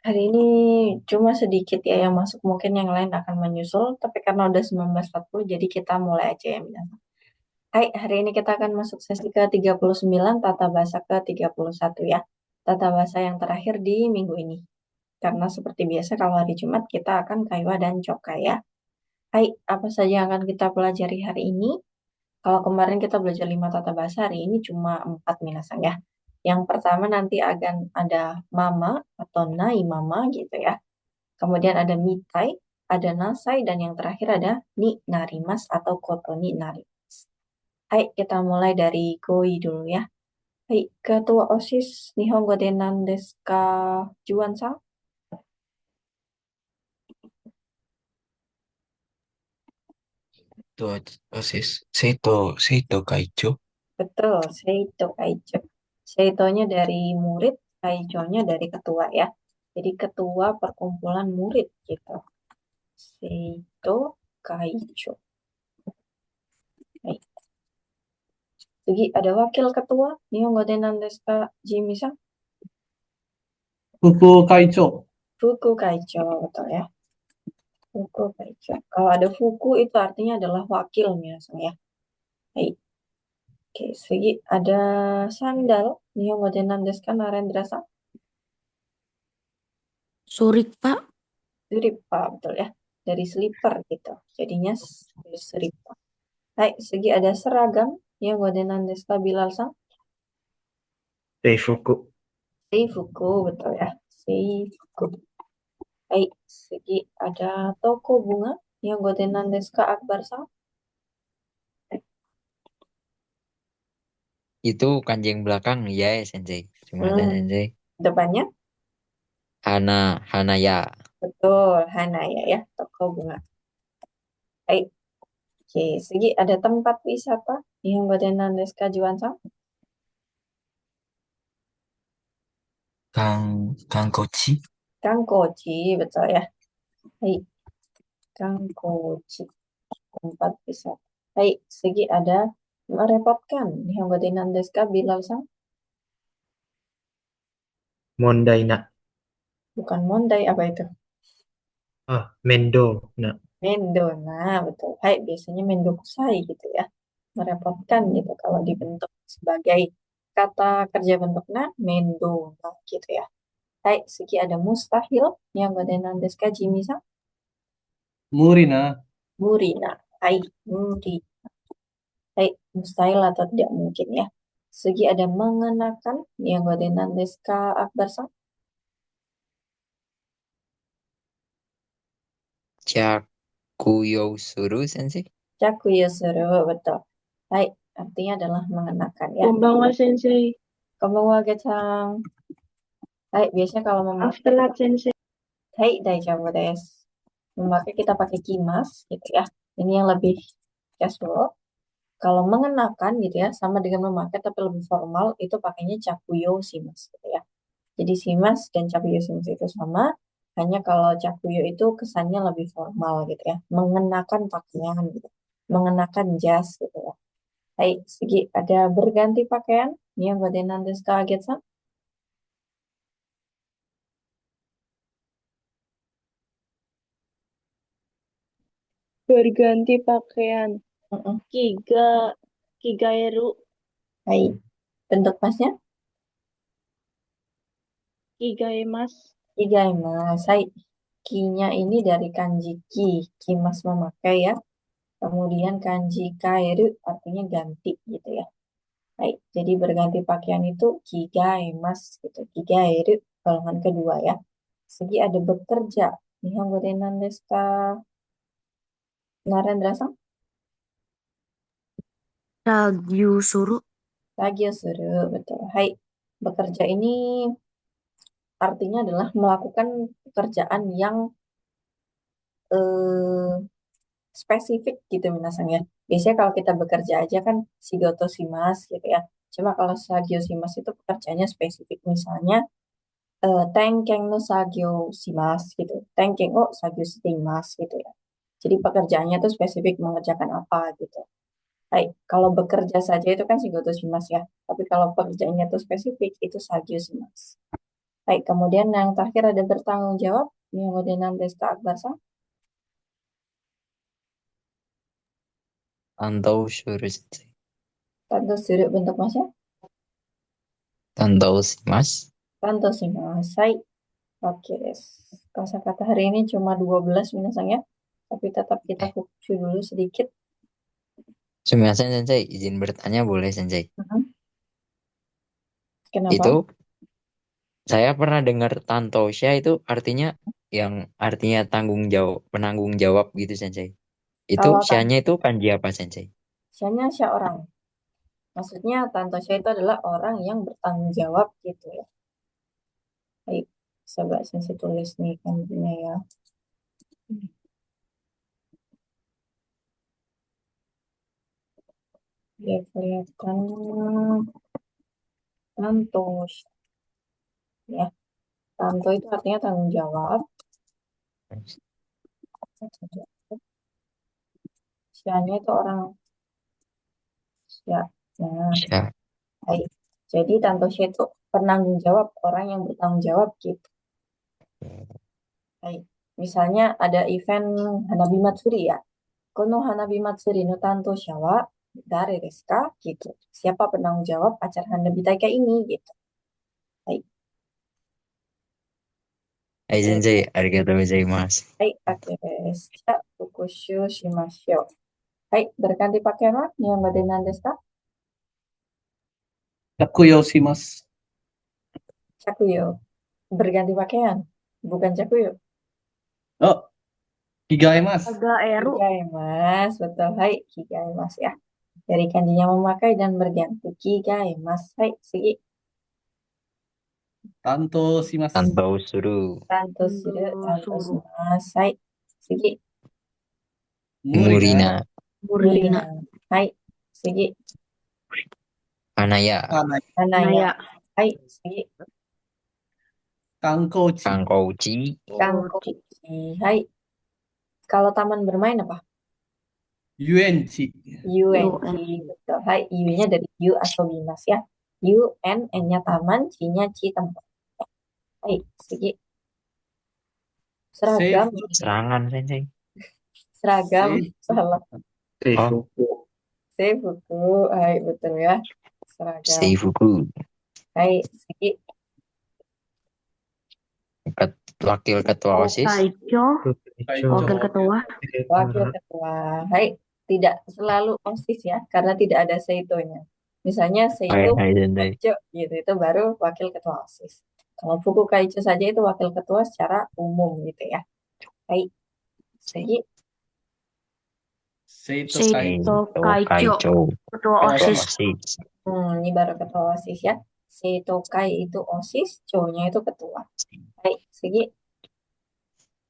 Hari ini cuma sedikit ya yang masuk, mungkin yang lain akan menyusul, tapi karena udah 19.40 jadi kita mulai aja ya Minasa. Hai, hari ini kita akan masuk sesi ke-39 tata bahasa ke-31 ya. Tata bahasa yang terakhir di minggu ini. Karena seperti biasa kalau hari Jumat kita akan kaiwa dan coka ya. Hai, apa saja yang akan kita pelajari hari ini? Kalau kemarin kita belajar 5 tata bahasa, hari ini cuma 4 minasang ya. Yang pertama nanti akan ada mama atau nai mama gitu ya. Kemudian ada mitai, ada nasai, dan yang terakhir ada ni narimas atau koto ni narimas. Hai, kita mulai dari Koi dulu ya. Hai, Ketua OSIS Nihongo de Nandesu ka Juan-san? Tuh, OSIS. Seito Kaicho. Betul, Seito Kaicho. Seitonya dari murid, Kaichonya dari ketua ya. Jadi ketua perkumpulan murid gitu. Seito Kaicho. Hai. Jadi ada wakil ketua Nihongo de Nandesu ka Jimmy-san? Fuku Kaicho. Fuku Kaicho, betul ya. Fuku Kaicho. Kalau ada Fuku itu artinya adalah wakilnya, ya. Baik. Oke, segi ada sandal. Nihongo de Nandesu ka Narendra-san? Surik, Pak. Suripa, betul ya. Dari slipper gitu. Jadinya suripa. Baik, segi ada seragam. Nihongo de Nandesu ka Bilal-san? Seifuku. Seifuku, betul ya. Seifuku. Baik, segi ada toko bunga. Nihongo de Nandesu ka Akbar-san? Itu kanjeng belakang ya, Sensei. Cuma ada Hmm, Sensei. depannya? Hanaya. Betul, Hanaya ya, toko bunga. Baik, oke, segi ada tempat wisata yang Badenan Deska Juansang. Kangkochi. Kangkochi, betul ya. Baik, Kangkochi, tempat wisata. Baik, segi ada merepotkan yang Badenan Deska Bilal Sang. Mondai na. Bukan Mondai, apa itu? Ah, Mendo na. Mendona, betul. Baik, biasanya Mendokusai gitu ya. Merepotkan gitu kalau dibentuk sebagai kata kerja bentuknya Mendona gitu ya. Baik, segi ada mustahil yang Badenan Deska Jimmy-san. Murina. Murina. Hai, muri. Hai, mustahil atau tidak mungkin ya. Segi ada mengenakan yang Badenan Deska Akbar-san. Chakuyo Suru, Sensei. Chakuyosuru, betul. Hai, artinya adalah mengenakan ya. Konbanwa, Sensei. Konbanwa, Gecang. Hai, biasanya kalau Maaf memakai, telat, Sensei. hai, daijoubu desu. Memakai kita pakai kimas gitu ya. Ini yang lebih casual. Kalau mengenakan gitu ya, sama dengan memakai tapi lebih formal, itu pakainya cakuyo shimasu gitu ya. Jadi shimas dan cakuyo shimasu itu sama, hanya kalau cakuyo itu kesannya lebih formal gitu ya. Mengenakan pakaian gitu. Mengenakan jas gitu ya. Hai, segi ada berganti pakaian. Yang badenan desu ka Agetsan? Berganti pakaian. Mm-mm. Kigaeru. Hai, bentuk masnya? Kigaemas. Igaimas. Hai, ki-nya ini dari kanji ki. Kimas memakai ya. Kemudian kanji kaeru artinya ganti gitu ya. Baik, jadi berganti pakaian itu kigaemas gitu. Kigaeru golongan kedua ya. Segi ada bekerja. Nihongo de nandesu ka Narendra-san? Ragyusuru. Lagi suruh, betul. Hai, bekerja ini artinya adalah melakukan pekerjaan yang eh, spesifik gitu minasang ya. Biasanya kalau kita bekerja aja kan shigoto shimas gitu ya. Cuma kalau sagyo shimas itu pekerjaannya spesifik. Misalnya Tenkeng no sagyo shimasu gitu. Tenkeng o sagyo shiteimasu gitu ya. Jadi pekerjaannya tuh spesifik mengerjakan apa gitu. Baik, kalau bekerja saja itu kan shigoto shimasu ya. Tapi kalau pekerjaannya tuh spesifik itu sagyo shimasu. Baik, kemudian yang terakhir ada bertanggung jawab. Kemudian Desta Akbar-san. Tantau suru sensei. Tanto sudut bentuk masnya. Tantau mas. Tanto shimasai. Oke, kosakata hari ini cuma 12 minasan ya. Tapi tetap kita fukushu dulu sedikit. Sumimasen sensei, izin bertanya boleh sensei? Kenapa? Itu saya pernah dengar Tantosha itu artinya yang artinya penanggung jawab gitu sensei. Itu Kalau sya-nya itu kanji apa sensei? Sya-nya sya orang. Maksudnya Tanto Sya itu adalah orang yang bertanggung jawab gitu ya. Baik, coba saya tulis nih kanjinya ya. Dia kelihatan Tanto Sya. Ya, Tanto itu artinya tanggung jawab. Sya-nya itu orang. Ya, nah, Sya. baik. Jadi Tanto Sya itu penanggung jawab, orang yang bertanggung jawab gitu. Baik. Misalnya ada event Hanabi Matsuri ya. Kono Hanabi Matsuri no Tanto Sya wa dare desu ka? Gitu. Siapa penanggung jawab acara Hanabi Taika ini gitu. Baik. Hai sensei, arigatou gozaimasu. Baik, oke. Sya fukushu shimashou. Baik, berganti pakaian wa? Nihongo de nan desu ka? Takuyo shimasu. Shakuyo. Berganti pakaian. Bukan shakuyo. Oh, higaimasu. Agak Eru. Higaimasu. Betul. Hai, higaimasu ya. Dari kanjinya memakai dan berganti. Higaimasu. Hai, Sigi. Tanto shimasu. Tantau suru. Tanto suru, tanto shimasu. Hai, Sigi. Murina. Murina. Hai, Sigi. Hanaya. Hanaya. Hai, Sigi. Kankouchi. Kangkouchi. Kangkochi. Hai. Kalau taman bermain apa? Yuenchi. UNC. Betul. Hai, U-nya dari U atau Bimas ya. U, N-nya taman, C-nya Ci tempat. Hai, Sigi. Seragam. Serangan sensei. Seragam. Salah. Seifuku. Seifuku. Hai, betul ya. Seragam. Seifuku. Hai, Sigi. Wakil ketua OSIS. Kaicho. Wakil ketua. Wakil ketua. Hai, tidak selalu OSIS ya, karena tidak ada seitonya. Misalnya seito Hai sensei. kaicho gitu, itu baru wakil ketua OSIS. Kalau fuku kaicho saja itu wakil ketua secara umum gitu ya. Hai, Sigi. Seito Seito Kaicho. Kaicho. Ketua OSIS. Ini baru ketua OSIS ya. Seito kai itu OSIS, cho-nya itu ketua. Hai, Sigi.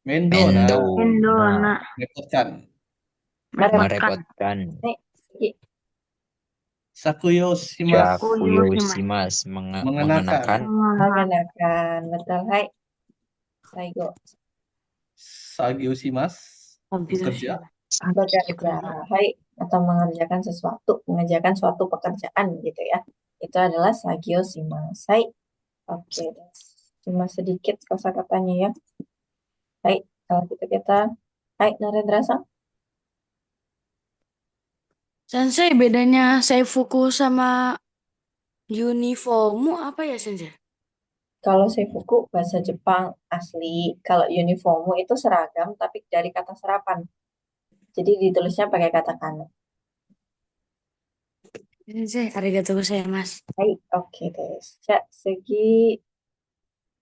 Mendo. Endo na. Repotkan. Merepotkan. Hai, Sigi. Sakuyo shimasu. Shakuyo shimasu. Mengenakan. Mengenakan. Betul, hai. Saigo. Sagyo shimasu. Bekerja. Bekerja, hai, atau mengerjakan suatu pekerjaan gitu ya. Itu adalah sagyo shimasai. Oke, cuma sedikit kosakatanya ya. Hai, kalau gitu kita, hai Narendra-san. Sensei, bedanya Seifuku sama uniformu apa ya, Sensei? Kalau seifuku bahasa Jepang asli, kalau uniformu itu seragam tapi dari kata serapan. Jadi ditulisnya pakai kata kana. Sensei, arigatou gozaimasu. Hai, oke deh. Segi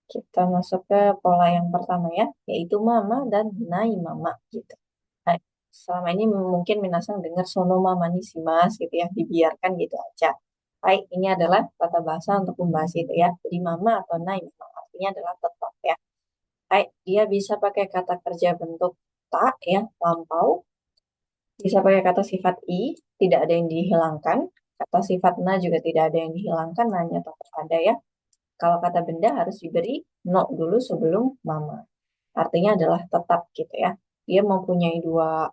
kita masuk ke pola yang pertama ya, yaitu mama dan nai mama gitu. Nah, selama ini mungkin minasang dengar sono mama ni si mas gitu ya, dibiarkan gitu aja. Baik, ini adalah tata bahasa untuk membahas itu ya. Jadi mama atau nai mama artinya adalah tetap ya. Baik, dia bisa pakai kata kerja bentuk tak ya, lampau. Bisa pakai kata sifat i, tidak ada yang dihilangkan. Kata sifat na juga tidak ada yang dihilangkan, hanya tetap ada ya. Kalau kata benda harus diberi no dulu sebelum mama. Artinya adalah tetap gitu ya. Dia mempunyai dua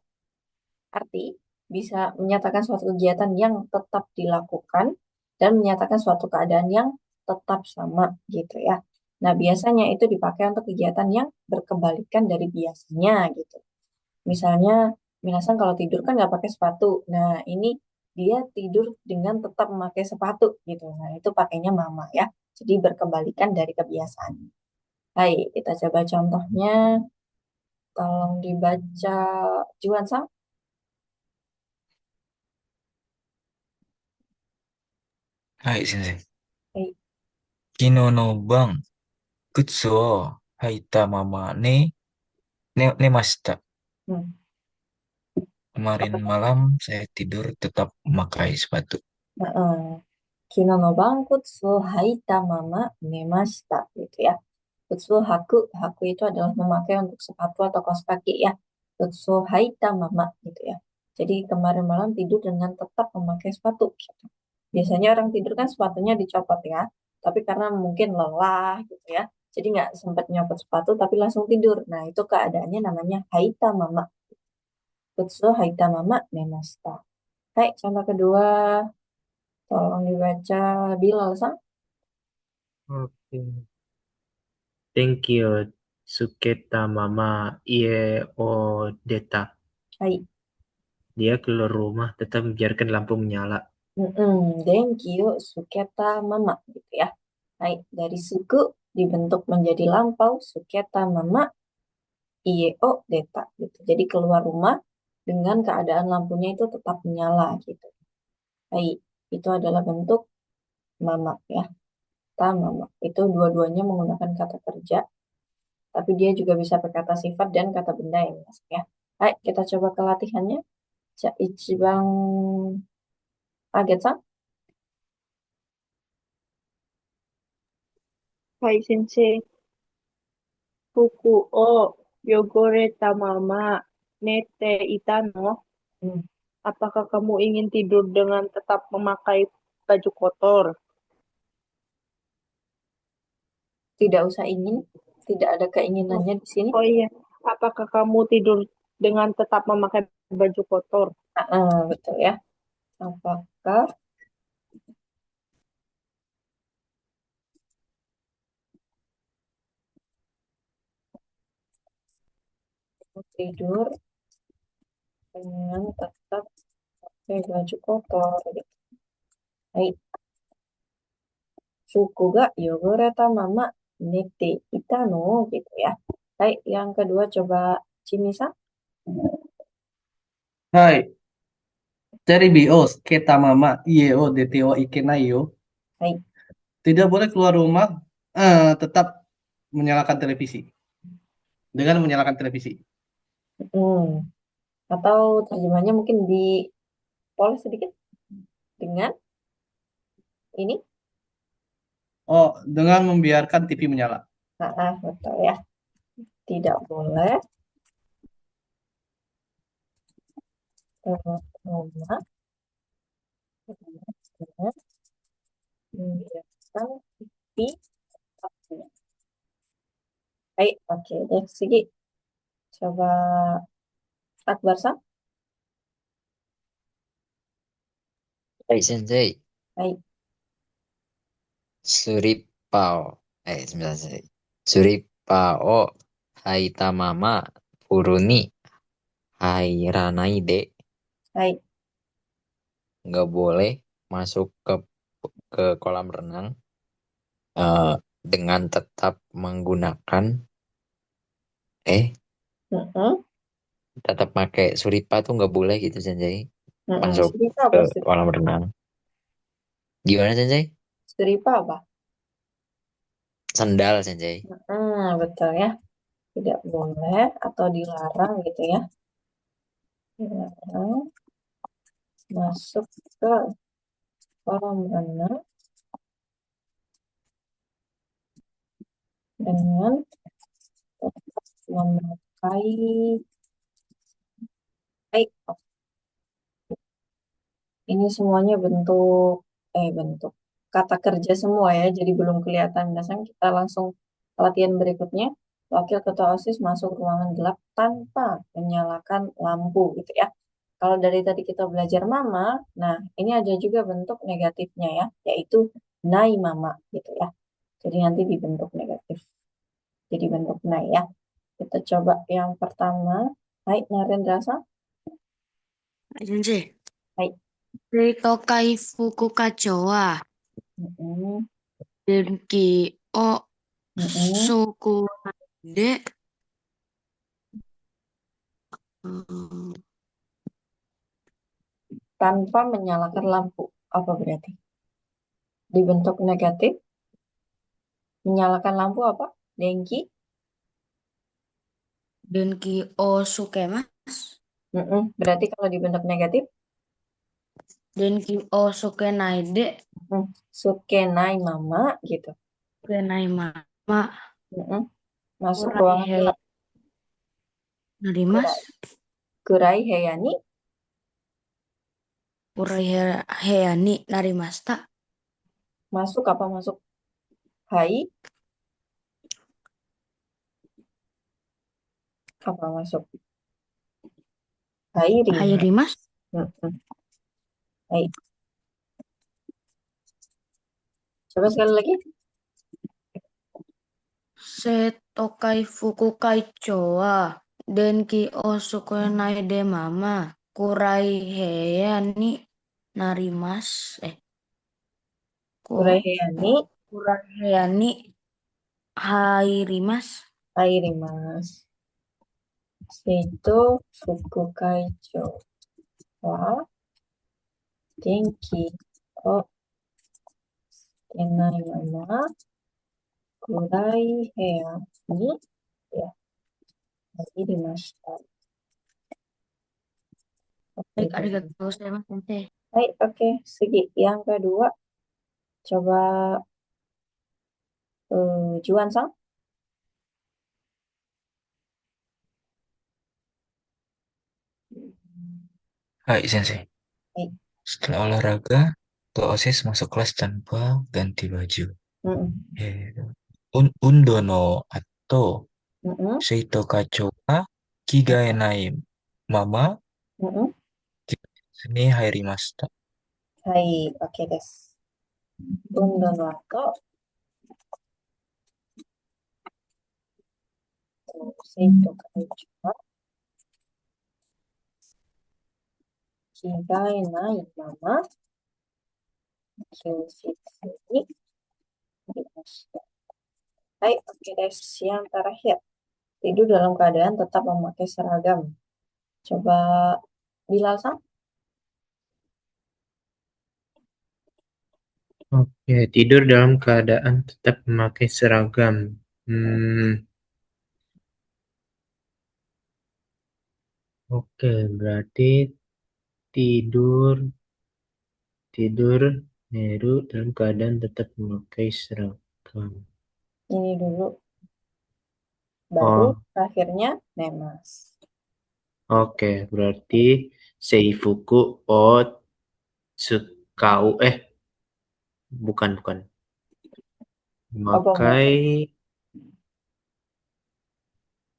arti. Bisa menyatakan suatu kegiatan yang tetap dilakukan dan menyatakan suatu keadaan yang tetap sama gitu ya. Nah, biasanya itu dipakai untuk kegiatan yang berkebalikan dari biasanya gitu. Misalnya, minasan kalau tidur kan nggak pakai sepatu. Nah, ini dia tidur dengan tetap memakai sepatu gitu. Nah, itu pakainya mama ya. Jadi berkebalikan dari kebiasaan. Hai, kita coba contohnya. Tolong dibaca Juan Sang. はい、先生。Hai. 昨日の晩、靴を履いたまま寝ました。Hmm, Kemarin apa? malam saya tidur tetap memakai sepatu. Heeh. Kino no bankutsu haita mama nemashita gitu ya. Kutsu haku, haku itu adalah memakai untuk sepatu atau kaos kaki ya. Kutsu haita mama gitu ya. Jadi kemarin malam tidur dengan tetap memakai sepatu gitu. Biasanya orang tidur kan sepatunya dicopot ya. Tapi karena mungkin lelah gitu ya. Jadi nggak sempat nyopot sepatu tapi langsung tidur. Nah itu keadaannya namanya haita mama. Kutsu haita mama nemashita. Hai, contoh kedua. Tolong dibaca Bilal Sang. Oke. Thank you. Suketa mama ie o deta. Hai. Dia keluar rumah tetap membiarkan lampu menyala. Thank you, suketa mama gitu ya. Hai, dari suku dibentuk menjadi lampau, suketa mama, ieo deta gitu. Jadi keluar rumah dengan keadaan lampunya itu tetap menyala gitu. Hai, itu adalah bentuk mama ya. Ta mama. Itu dua-duanya menggunakan kata kerja, tapi dia juga bisa berkata sifat dan kata benda yang masuk ya. Hai, kita coba ke latihannya. Ichibang Aget-san. はい、先生。服を汚れたまま寝ていたの? Hmm, Apakah kamu ingin tidur dengan tetap memakai baju kotor? Tidak usah ingin, tidak ada keinginannya di sini. Oh iya, apakah kamu tidur dengan tetap memakai baju kotor? Betul ya. Apakah kamu tidur dengan tetap pakai baju kotor? Gitu. Baik. Suku ga yogoreta mama nete ita no gitu ya. Baik, yang kedua coba Cimisa. Hai, Terebi o sketa mama ie o dete o ikenai yo. Baik. Tidak boleh keluar rumah, tetap menyalakan televisi. Dengan menyalakan televisi. Hmm. Atau terjemahnya mungkin dipoles sedikit dengan ini. Oh, dengan membiarkan TV menyala. Betul ya. Tidak boleh keluar rumah dengan membiarkan TV. Baik, oke. Dari segi coba Akbar Sang. Hai, sensei. Baik. Suripao. Sebentar, sensei. Suripao haitamama furuni hairanai de. Baik. Nggak boleh masuk ke kolam renang dengan tetap menggunakan Mm-mm. tetap pakai suripa tuh nggak boleh gitu sensei masuk Suripa ke apa suripa? kolam renang. Gimana sensei? Suripa apa? Sandal sensei. Betul ya. Tidak boleh atau dilarang gitu ya. Dilarang masuk ke kolam renang dengan tetap memakai baik. Ini semuanya bentuk kata kerja semua ya, jadi belum kelihatan. Biasanya kita langsung ke latihan berikutnya. Wakil ketua OSIS masuk ruangan gelap tanpa menyalakan lampu gitu ya. Kalau dari tadi kita belajar mama, nah ini ada juga bentuk negatifnya ya, yaitu nai mama gitu ya. Jadi nanti dibentuk negatif. Jadi bentuk naik ya. Kita coba yang pertama. Hai, Narendra-san. Sensei. Hai. Tokai fuku kacho wa Mm-mm. denki o Mm-mm. suku de hmm, Tanpa menyalakan lampu. Apa berarti? Dibentuk negatif. Menyalakan lampu apa? Denki. denki o sukema Mm-mm. Berarti kalau dibentuk negatif. denki o sukenai de Sukenai mama gitu. sukenai mama Mm-mm. Masuk kurai ruangan he gelap. narimas Kurai heyani. kurai heani narimasta Masuk apa masuk? Hai. Apa masuk? Hai hai Rimas. rimas Mm-mm. Hai. Coba sekali lagi. tokai fuku kaicho wa denki o sukenai de mama kurai heani narimas Kurai heyani. kurai heani hai rimas Hai Rimas. Seito Fukukaicho wa Genki o Kenai mama Kurai hea ni ya Irimashita. Oke, baik arigatou gozaimasu sensei. Baik, oke. Segi yang kedua, coba Juan-san. Hai, Sensei. Baik. Setelah olahraga, Tuh OSIS masuk kelas tanpa ganti baju. Mm-mm. Undo no ato, Mm-mm. Seito kacho wa kigaenai mama Mm-mm. ni hairimashita. Hai, oke des. Undo no ato, Seito kaicho wa Kigae nai mama Kyushitsu ni irimashita. Hai, oke des. Yang terakhir, tidur dalam keadaan tetap memakai seragam. Coba Bilal-san. Oke, tidur dalam keadaan tetap memakai seragam. Oke, berarti tidur Heru dalam keadaan tetap memakai seragam. Ini dulu, baru Oh, akhirnya Nemas. oke, berarti Seifuku o Tsukau bukan Apa memakai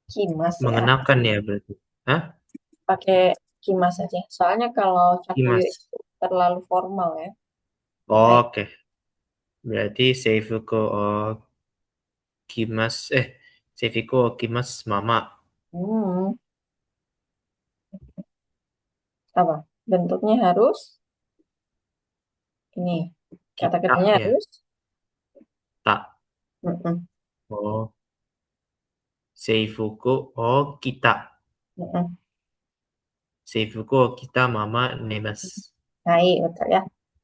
kimas ya? mengenakan ya berarti. Hah? Pakai kimas aja. Soalnya kalau cakuyo Kimas. itu terlalu formal ya. Baik. Oke, berarti Seifuku o Kimas Seifuku o Kimas mama. Hmm, apa? Bentuknya harus ini. Kata Kita kerjanya ya, harus. tak. Mm-mm, Oh, Seifuku o kita. mm-mm. Seifuku o kita mama nemas. Baik, betul ya.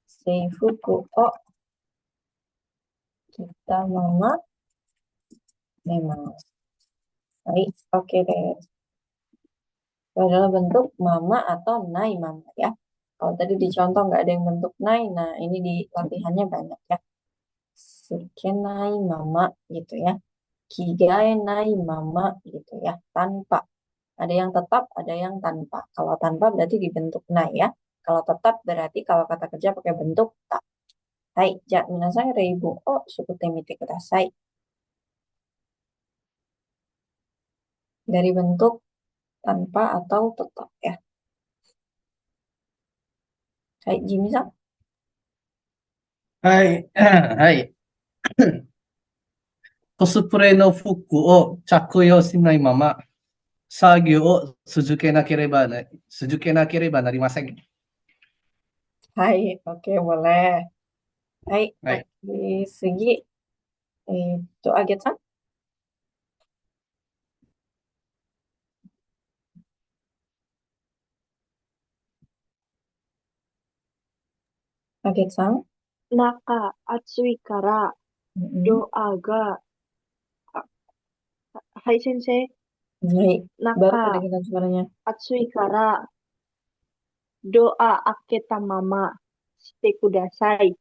Seifuku o kita mama nemas. Baik, oke deh. Itu adalah bentuk mama atau nai mama ya. Kalau tadi di contoh nggak ada yang bentuk nai, nah ini di latihannya banyak ya. Sukenai mama gitu ya. Kigae nai mama gitu ya. Tanpa. Ada yang tetap, ada yang tanpa. Kalau tanpa berarti dibentuk nai ya. Kalau tetap berarti kalau kata kerja pakai bentuk tak. Hai, ja minasang reibu o sukute mite kudasai. Dari bentuk tanpa atau tetap ya. Hai, Jimmy-san. Hai, hai. コスプレの服を着用しないまま作業を続けなければなりません。Hai, oke boleh. Hai, はい。oke, segi. Aget-san? Aget-san? 中暑いからドアが、はい、先生。 Hai, baru 中 kedengaran suaranya. 暑いからドア開けたまましてください。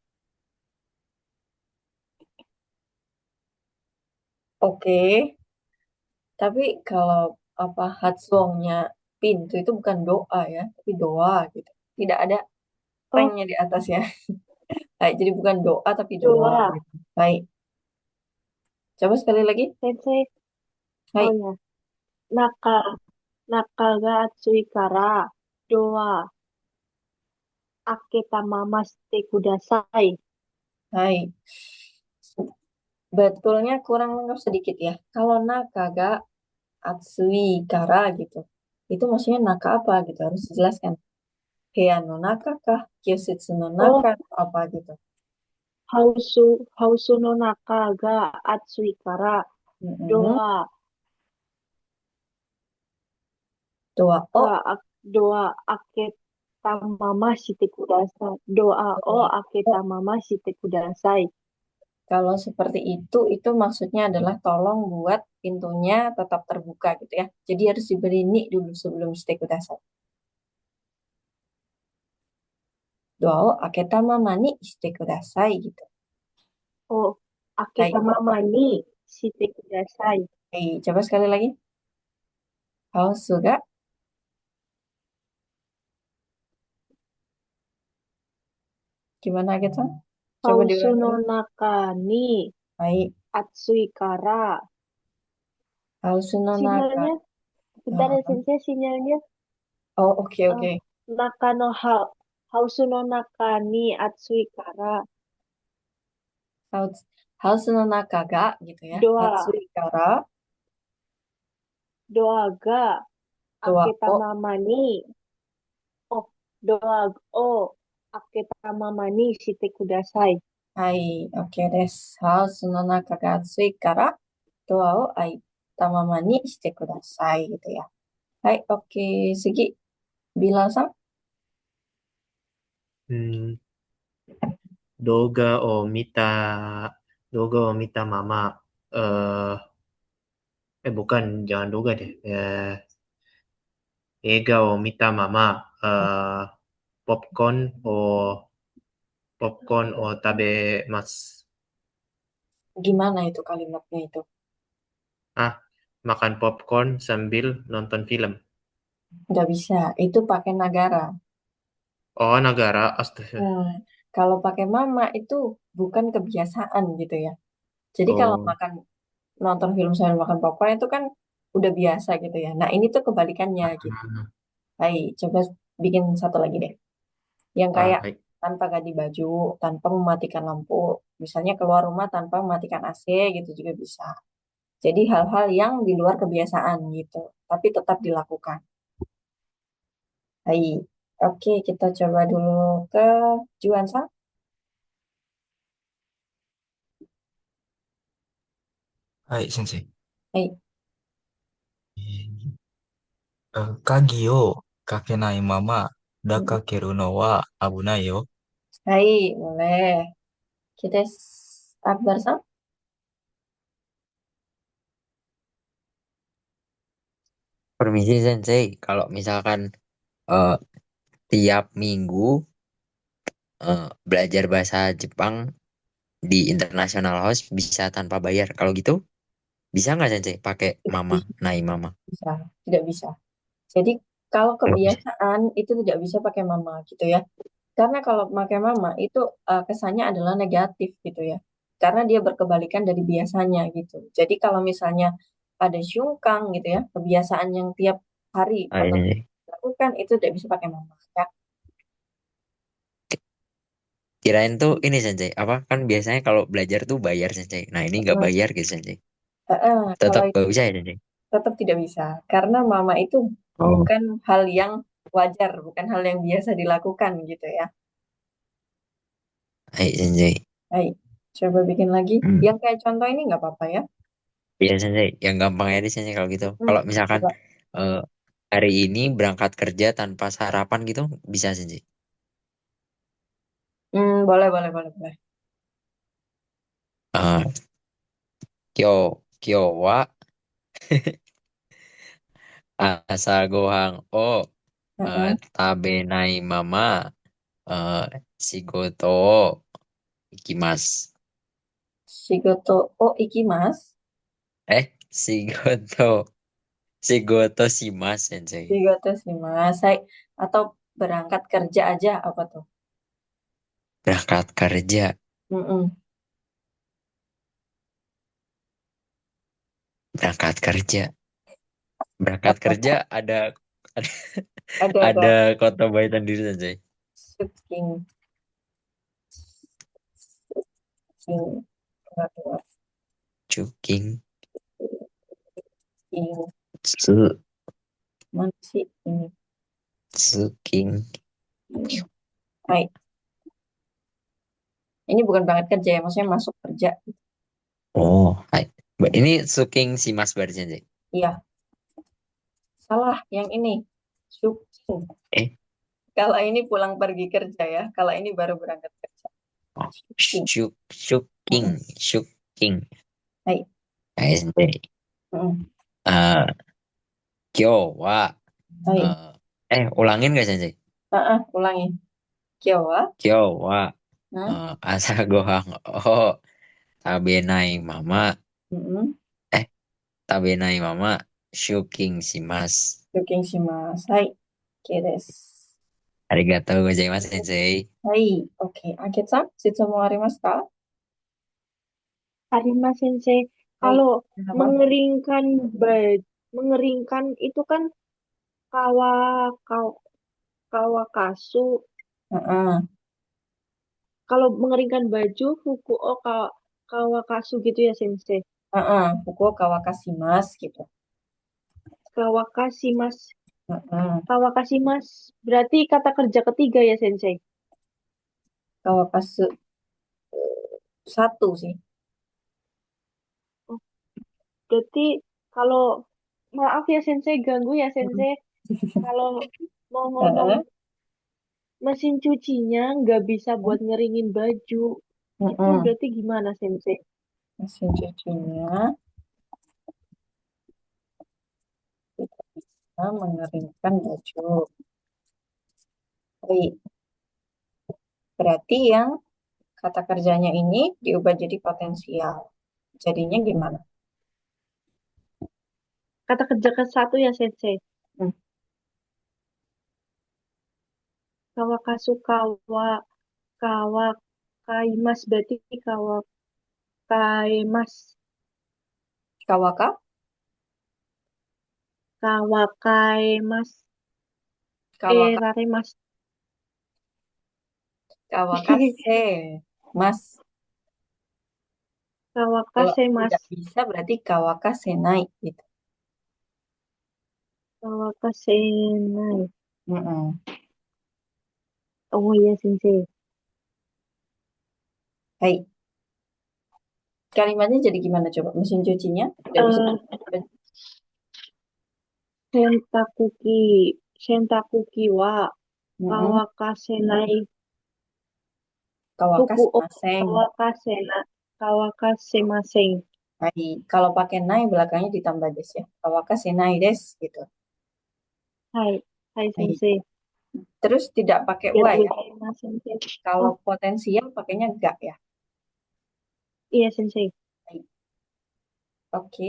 Oke, tapi kalau apa hatswongnya pintu itu bukan doa ya, tapi doa gitu. Tidak ada Oh, tengnya di atasnya. Baik, jadi bukan doa tapi doa doa. gitu. Baik, coba sekali lagi. Sensei, oh Hai, ya. Naka, naka ga atsui kara doa aketa mama shite kudasai. hai. Betulnya kurang lengkap sedikit ya. Kalau nakaga atsui kara gitu. Itu maksudnya naka apa gitu, harus dijelaskan. Heya no naka kah? Kyositsu no Oh, naka atau apa gitu. hausu no naka ga atsui kara Mm-mm. doa, Doa o, doa aketa mama shite kudasai. Doa o doa aketa o. mama shite kudasai. Kalau seperti itu maksudnya adalah tolong buat pintunya tetap terbuka gitu ya. Jadi harus diberi ni dulu sebelum stay kudasai. Doa o aketa mama ni shite kudasai gitu. Oh, Hai, aketa mama ni shite kudasai. hai, coba sekali lagi. Hausu ga, gimana gitu? Coba Hausu diulang no lagi. naka ni Hai, atsui kara. hausu no naka. Sinyalnya, bentar ya Ah, sensei, sinyalnya. oh, oke Eh, oke. naka no hausu no naka ni atsui kara. Hausu no naka ga gitu ya. Doa, Hatsui kara doa ga doa aketa o. mama ni. Oh, doa o aketa mama ni shite kudasai. Hai, oke des. Hausu no naka ga atsui kara doa o ai tamama ni shite kudasai gitu ya. Hai, oke. Segi, Bilal-san. Hmm, 動画を見たまま、bukan, jangan doga deh. 映画を見たまま、ポップコーンを食べます。Gimana itu kalimatnya itu? Ah, makan popcorn sambil nonton film. Nggak bisa. Itu pakai nagara. Oh, negara. Astaga. Hmm, kalau pakai mama itu bukan kebiasaan gitu ya. Jadi kalau Oh, nonton film sambil makan popcorn itu kan udah biasa gitu ya. Nah ini tuh kebalikannya gitu. Baik, coba bikin satu lagi deh. Yang kayak はい。tanpa ganti baju, tanpa mematikan lampu. Misalnya keluar rumah tanpa mematikan AC gitu juga bisa. Jadi hal-hal yang di luar kebiasaan gitu. Tapi tetap dilakukan. Baik, oke kita coba dulu ke Juan Sang. はい、先生。Baik, 鍵をかけないまま出かけるのは危ないよ。baik, boleh. Kita Akbar Sang. Permisi Sensei, kalau misalkan eh, tiap minggu belajar bahasa Jepang di International House bisa tanpa bayar. Kalau gitu, bisa nggak Sensei pakai Tidak mama, bisa, nai mama? tidak bisa. Jadi kalau Nggak bisa. kebiasaan itu tidak bisa pakai mama gitu ya. Karena kalau pakai mama itu kesannya adalah negatif gitu ya. Karena dia berkebalikan dari biasanya gitu. Jadi kalau misalnya ada syungkang gitu ya, kebiasaan yang tiap hari Ah, atau ini. dilakukan itu tidak bisa pakai mama ya. Kirain tuh ini Sensei, apa kan biasanya kalau belajar tuh bayar Sensei. Nah ini nggak Hmm, bayar gitu Sensei. Kalau Tetap gak bisa ya sensei? tetap tidak bisa, karena mama itu Oh, bukan hal yang wajar, bukan hal yang biasa dilakukan gitu ya. baik sensei. Baik, coba bikin lagi. Hmm. Yang kayak contoh ini nggak apa-apa ya. Iya sensei, yang gampang aja sensei kalau gitu. Hmm, Kalau misalkan coba. eh, hari ini berangkat kerja tanpa sarapan gitu, bisa sensei. Boleh, boleh, boleh, boleh. Eh, kyo, kyo wa asagohan o Heeh. tabenai mama shigoto o ikimasu. Shigoto o ikimasu. Shigoto, shigoto shimasu sensei. Shigoto shimasu. Atau berangkat kerja aja apa tuh? Berangkat kerja, Mm-mm. berangkat kerja, berangkat Apa? kerja ada Ada ada kota bayi sendiri sensei. Suking, Suking, Cuking, Suking. su, Mana sih ini? suking. Hai. Ini bukan berangkat kerja ya, maksudnya masuk kerja. Oh, hai. Ini suking si Mas berarti sensei. Iya, salah yang ini. Suking. Eh, Kalau ini pulang pergi kerja ya, kalau ini baru berangkat kerja. oh, Suking. shuking, Mm-mm. shuking. Hai. Hai sensei. Mm-mm. Eh, kyo wa Hai. eh ulangin gak sensei? Ulangi. Kyowa. Kyo wa Hmm? asagohan o tabenai mama Mm-mm. eh tabenai mama shuking shimasu. Suking shimasu. Hai. Oke, desu. Arigatou gozaimasu sensei. Hai. Oke, Akit-san, shitsu mo arimasu ka? Arima Sensei, Hai. kalau Kenapa? mengeringkan mengeringkan itu kan kawa kaw- kawakasu. Heeh. Kalau mengeringkan baju fukuo kawakasu gitu ya Sensei. Heeh. Fukuoka wakashimasu gitu. Kawakasimas. Heeh. Kawakasimas. Berarti kata kerja ketiga ya Sensei. Kawakasu satu sih. Oh, berarti kalau maaf ya Sensei ganggu ya Hmm. Sensei. Kalau mau ngomong Heeh. mesin cucinya nggak bisa buat ngeringin baju. Itu Heeh. berarti gimana Sensei? Mesin cucinya tidak bisa mengeringkan baju. Baik. Berarti yang kata kerjanya ini diubah jadi potensial. Jadinya gimana? Kata kerja ke satu ya Sensei. Hmm. Kawakasukawa kawakaimas berarti kawakaimas Kawaka, kawakaimas kawaka, raremas. kawakase, mas. Kalau Kawakasemas. tidak bisa berarti kawakase naik gitu. Kawakasenai. Mm-mm. Oh iya Sensei. Hai. Kalimatnya jadi gimana coba? Mesin cucinya tidak bisa. eh Sentakuki Sentakuki wa Mm-mm. kawakasenai fuku Kawakase o maseng. kawakasemasen. Hai. Kalau pakai nai belakangnya ditambah des ya. Kawakase nai des gitu. Hai, hai Hai. Sensei. Terus tidak pakai wa Arigatou ya. gozaimasu Sensei. Kalau Oh, potensial pakainya gak ya. iya Sensei. Hai. Oke.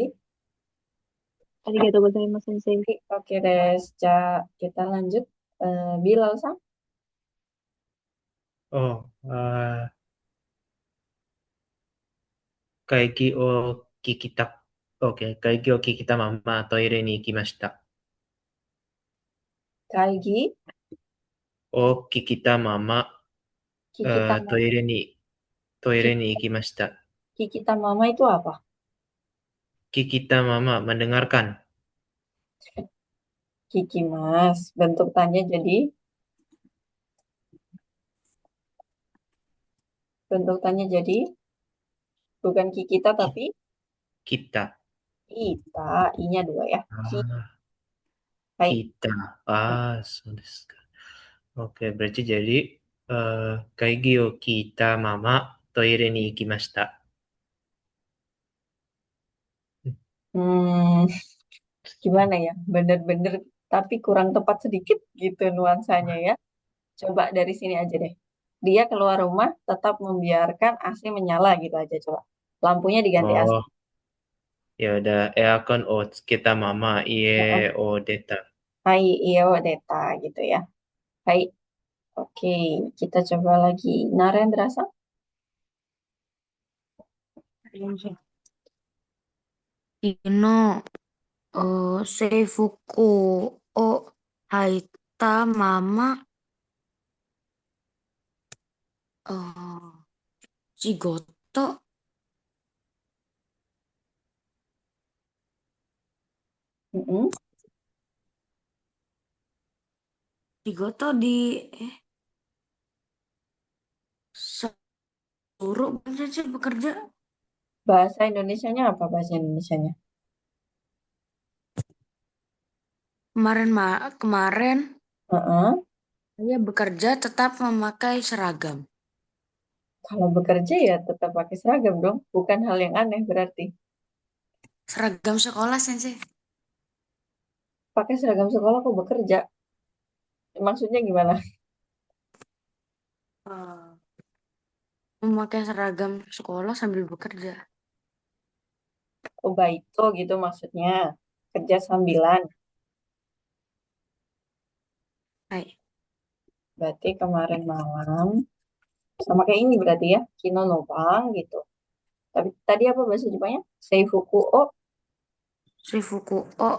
Arigatou gozaimasu Sensei. Oke des. Kita lanjut. Bilal sang. Oh, Kaigi o kikita. Oke, kaigi o kikita mama toire ni ikimashita. Kaigi. O kikita mama Kikita mama. トイレに、トイレ Ki- に行きました。Kikita mama itu apa? kita mama mendengarkan. Kikimas. Bentuk tanya jadi bukan kikita Ki- tapi Kita. kita. I-nya 2 ya. Ah, Hai. kita. So desu ka. Oke, berarti jadi kaigi o kita mama toire ni ikimashita. Hmm, gimana ya? Bener-bener tapi kurang tepat sedikit gitu nuansanya ya. Coba dari sini aja deh. Dia keluar rumah tetap membiarkan AC menyala gitu aja coba. Lampunya diganti AC. Oh, ya udah. Aircon o tsuketa mama ie Heeh. o deta. Hai, iyo data gitu ya. Hai, oke. Kita coba lagi. Narendra san. Kino seifuku o haita mama shigoto Mm-mm. shigoto di suruh bukan sih bekerja Bahasa Indonesianya apa bahasa Indonesianya? kemarin Heeh. saya bekerja tetap memakai seragam. Kalau bekerja ya tetap pakai seragam dong. Bukan hal yang aneh berarti. Seragam sekolah sensei. Pakai seragam sekolah kok bekerja. Maksudnya gimana? Eh, Memakai seragam sekolah sambil bekerja. Oh, baito gitu maksudnya. Kerja sambilan. Hai. Berarti kemarin malam. Sama kayak ini berarti ya. Kino nobang gitu. Tapi tadi apa bahasa Jepangnya? Seifuku o Shifuku o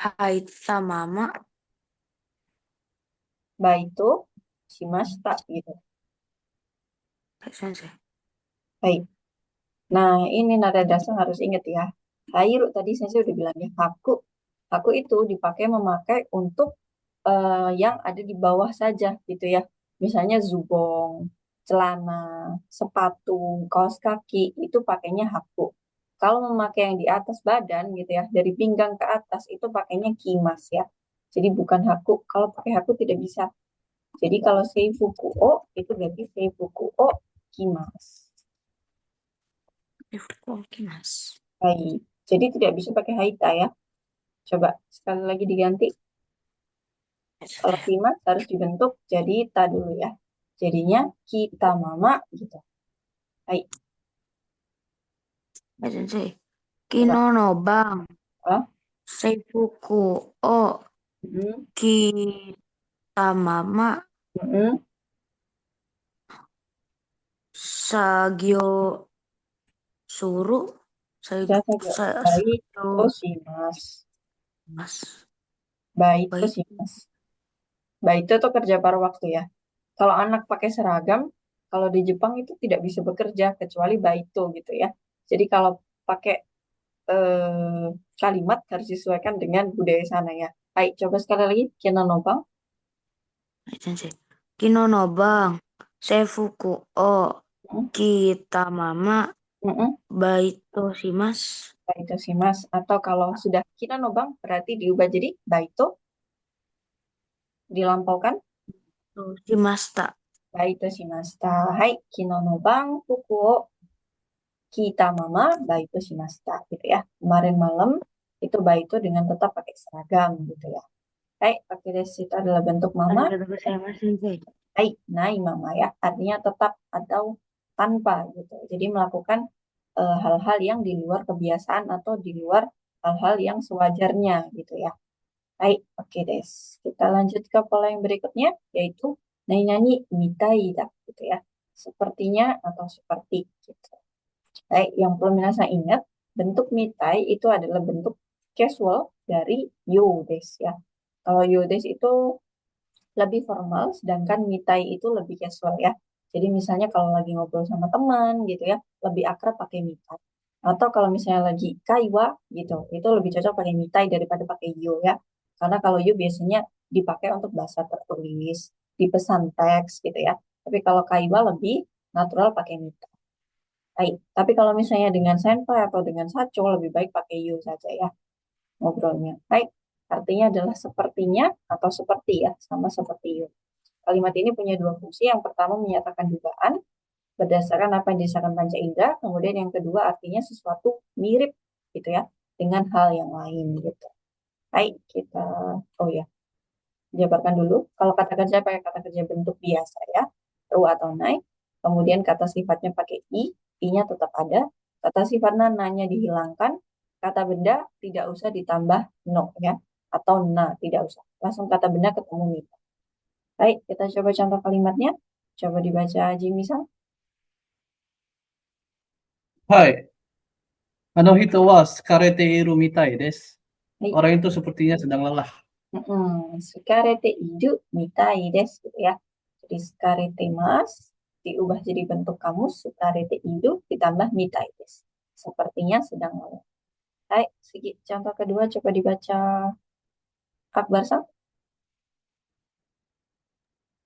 haita mama baito shimashita gitu. sensei. Baik. Nah, ini nada dasar harus ingat ya. Hairu tadi saya udah bilang ya. Haku itu dipakai memakai untuk yang ada di bawah saja gitu ya. Misalnya zubong, celana, sepatu, kaos kaki itu pakainya haku. Kalau memakai yang di atas badan gitu ya, dari pinggang ke atas itu pakainya kimas ya. Jadi bukan haku. Kalau pakai haku tidak bisa. Jadi kalau seifuku o itu berarti seifuku o kimas. Shifuku o kimas. Baik. Jadi tidak bisa pakai haita ya. Coba sekali lagi diganti. Kalau kimas harus dibentuk jadi ta dulu ya. Jadinya kita mama gitu. Baik. Sensei. Coba. Kino no bang. Ah, Seifuku o mm, kita mama mm, sagyo suru jasa gak baik sagyo to shimas. mas Baik to baik shimas. Baik itu tuh kerja paruh waktu ya. Kalau anak pakai seragam, kalau di Jepang itu tidak bisa bekerja kecuali baito gitu ya. Jadi kalau pakai eh, kalimat harus disesuaikan dengan budaya sana ya. Baik, coba sekali lagi. Kina nopang. sensei. Kino no bang. Seifuku o Mm, kita mama mm, baito shimas baito shimas. Atau kalau sudah kina nopang berarti diubah jadi baito, dilampaukan. shimasta. Baito shimashita. Hai, kino nopang fuku o kita mama baito shimashita gitu ya. Kemarin malam itu baito dengan tetap pakai seragam gitu ya. Hai, pakai desu itu adalah bentuk mama. Arigatou gozaimasu, sensei. Hai, nai mama ya. Artinya tetap atau tanpa gitu. Jadi melakukan hal-hal yang di luar kebiasaan atau di luar hal-hal yang sewajarnya gitu ya. Hai, oke des. Kita lanjut ke pola yang berikutnya yaitu nani mitai da gitu ya. Sepertinya atau seperti gitu. Baik, yang perlu minasa ingat, bentuk mitai itu adalah bentuk casual dari yo des ya. Kalau yo des itu lebih formal, sedangkan mitai itu lebih casual ya. Jadi misalnya kalau lagi ngobrol sama teman gitu ya, lebih akrab pakai mitai. Atau kalau misalnya lagi kaiwa gitu, itu lebih cocok pakai mitai daripada pakai yo ya. Karena kalau yo biasanya dipakai untuk bahasa tertulis, di pesan teks gitu ya. Tapi kalau kaiwa lebih natural pakai mitai. Baik. Tapi kalau misalnya dengan senpai atau dengan sacho lebih baik pakai yo saja ya ngobrolnya. Baik. Artinya adalah sepertinya atau seperti ya, sama seperti yo. Kalimat ini punya dua fungsi. Yang pertama menyatakan dugaan berdasarkan apa yang disahkan panca indera. Kemudian yang kedua artinya sesuatu mirip gitu ya dengan hal yang lain gitu. Baik, kita oh ya, jabarkan dulu. Kalau kata kerja pakai kata kerja bentuk biasa ya, ru atau nai. Kemudian kata sifatnya pakai i-nya tetap ada. Kata sifat nanya dihilangkan. Kata benda tidak usah ditambah no ya, atau na tidak usah. Langsung kata benda ketemu nih. Baik, kita coba contoh kalimatnya. Coba dibaca Jimmy-san. はい。あの人は疲れているみたいです。Baik. Orang itu sepertinya sedang lelah. Sukarete idu mitai desu gitu ya. Jadi sukarete mas diubah jadi bentuk kamus sukarete idu ditambah mitai desu. Sepertinya sedang lelah. Baik, contoh kedua coba dibaca Akbar-san.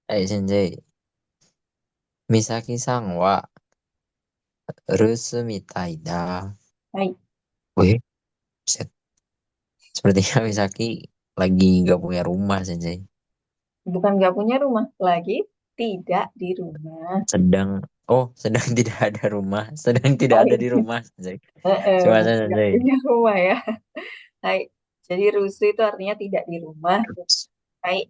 Sensei. Misaki-san wa rusu mitai da. Baik, Wih, set. Sepertinya Misaki lagi gak punya rumah, Sensei. bukan nggak punya rumah, lagi tidak di rumah. Sedang tidak ada rumah. Sedang tidak ada Baik, di rumah, Sensei. bukan Suasana, nggak Sensei. punya rumah ya. Baik, jadi rusu itu artinya tidak di rumah. Baik,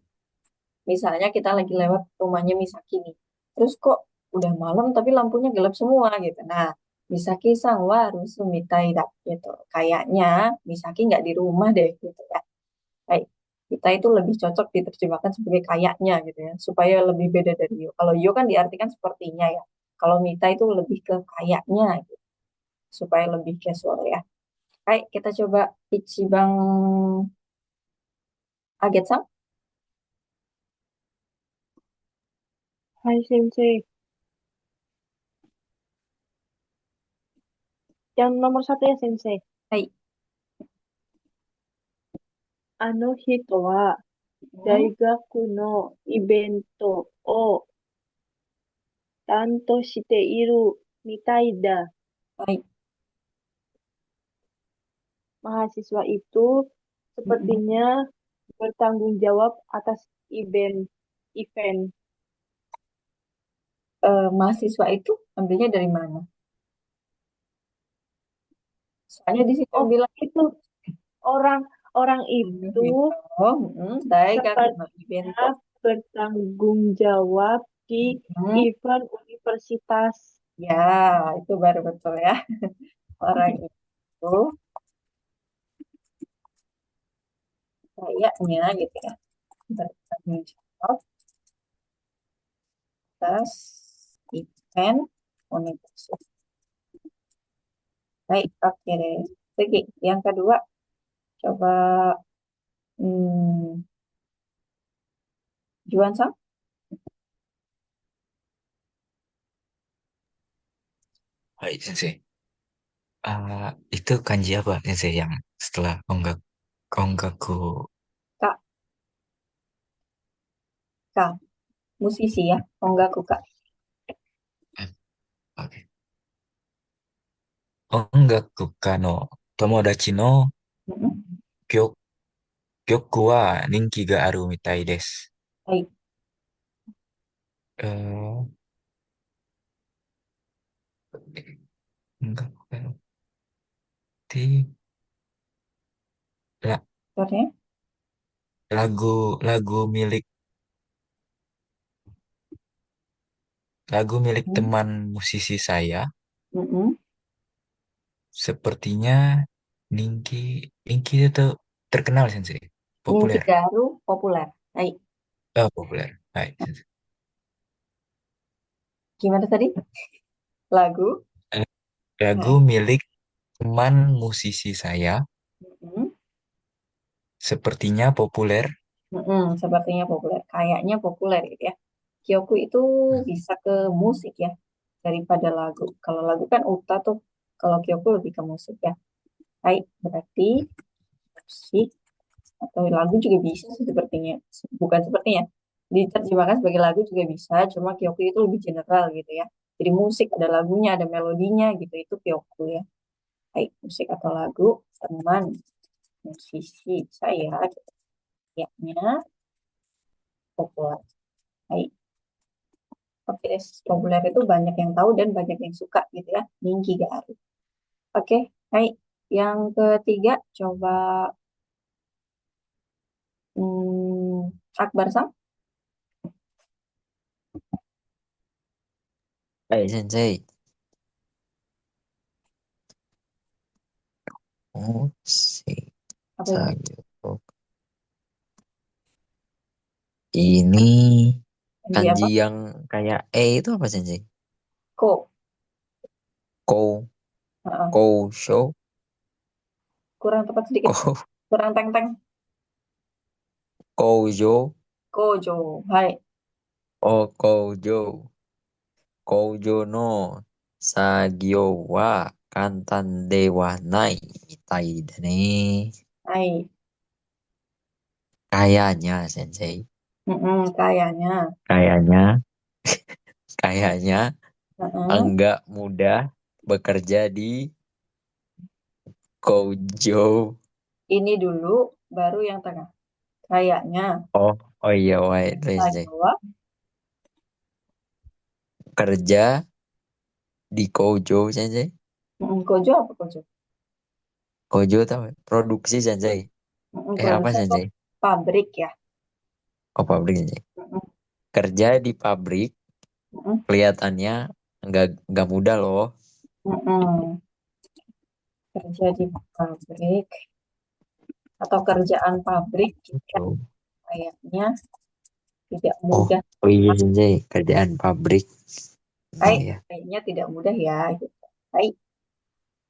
misalnya kita lagi lewat rumahnya Misaki nih. Terus kok udah malam tapi lampunya gelap semua gitu. Nah, Misaki sang wa rusu mitai da gitu. Kayaknya Misaki nggak di rumah deh gitu ya. Baik, kita itu lebih cocok diterjemahkan sebagai kayaknya gitu ya. Supaya lebih beda dari yo. Kalau yo kan diartikan sepertinya ya. Kalau mita itu lebih ke kayaknya gitu. Supaya lebih casual ya. Baik, kita coba Ichibang Aget-san. Hai Sensei. Yang nomor satu ya Sensei. Baik. あの人は Hmm, 大学のイベントを担当しているみたいだ。 baik. Mahasiswa itu Hmm. sepertinya bertanggung jawab atas event. Mahasiswa itu ambilnya dari mana? Soalnya di situ Oh, bilang itu orang itu baik aku sepertinya bento. bertanggung jawab di Hmm, event universitas. ya, itu baru betul ya. Orang itu kayaknya gitu ya. Bertanggung jawab atas event universitas. Baik, oke deh. Oke, yang kedua coba hmm, Juan Sam. Hai, Sensei. Itu kanji apa, Sensei, yang setelah Ongaku? Kak, Kak, musisi ya, Ongaku Kak. Eh, Oke. Ongaku ka no tomodachi no Mm-mm. gyo- gyoku wa ninki ga aru mitai desu. Baik, Eh, Ongaku ka no ti- la- terusnya. lagu milik Hmm. teman musisi saya Mm-mm. sepertinya Ninki Ninki itu terkenal, Sensei, Ninki populer. Garu populer. Baik, Populer. Hai, Sensei. gimana tadi? Lagu? Eh, Lagu Hah? milik teman musisi saya Mm-mm. sepertinya populer. Sepertinya populer. Kayaknya populer gitu ya. Kyoku itu bisa ke musik ya daripada lagu. Kalau lagu kan uta tuh Kalau kyoku lebih ke musik ya. Hai, berarti musik atau lagu juga bisa sih sepertinya. Bukan sepertinya. Diterjemahkan sebagai lagu juga bisa, cuma kyoku itu lebih general gitu ya. Jadi musik, ada lagunya, ada melodinya gitu. Itu kyoku ya. Hai, musik atau lagu, teman, musisi, saya, kayaknya populer. Hai, oke, populer itu banyak yang tahu dan banyak yang suka gitu ya. Ninggi garu. Oke, hai. Yang ketiga, coba Akbar Sang. Baik, Sensei. Musik. Apa itu? Sagyo. Ini Di apa? kanji yang kayak itu apa, Sensei? Ko. Kou, Heeh. kou show, Kurang tepat sedikit. kou, Kurang teng-teng. koujo, Kojo. Hai. koujo, koujo no sagyo wa kantan de wa nai mitai da ne. Hai. Kayaknya, Sensei. Kayaknya. Kayaknya, kayaknya Heeh. enggak mudah bekerja di Koujo. Ini dulu, baru yang tengah. Kayaknya. Oh, oh iya, wait, Sensei. Sagwa. Kerja di Koujo, Sensei. Kojo apa kojo? Kojo tahu? Produksi, Sensei. Apa, Produksi atau Sensei? pabrik ya. Oh, pabrik, Sensei. Mm-mm. Kerja di pabrik Mm-mm. kelihatannya nggak mudah loh. Mm-mm. Kerja di pabrik atau kerjaan pabrik ya, Gitu. kayaknya tidak Oh, mudah. oh iya, Sensei. Kerjaan pabrik. Hai, Iya, ya. kayaknya tidak mudah ya. Gitu. Hai,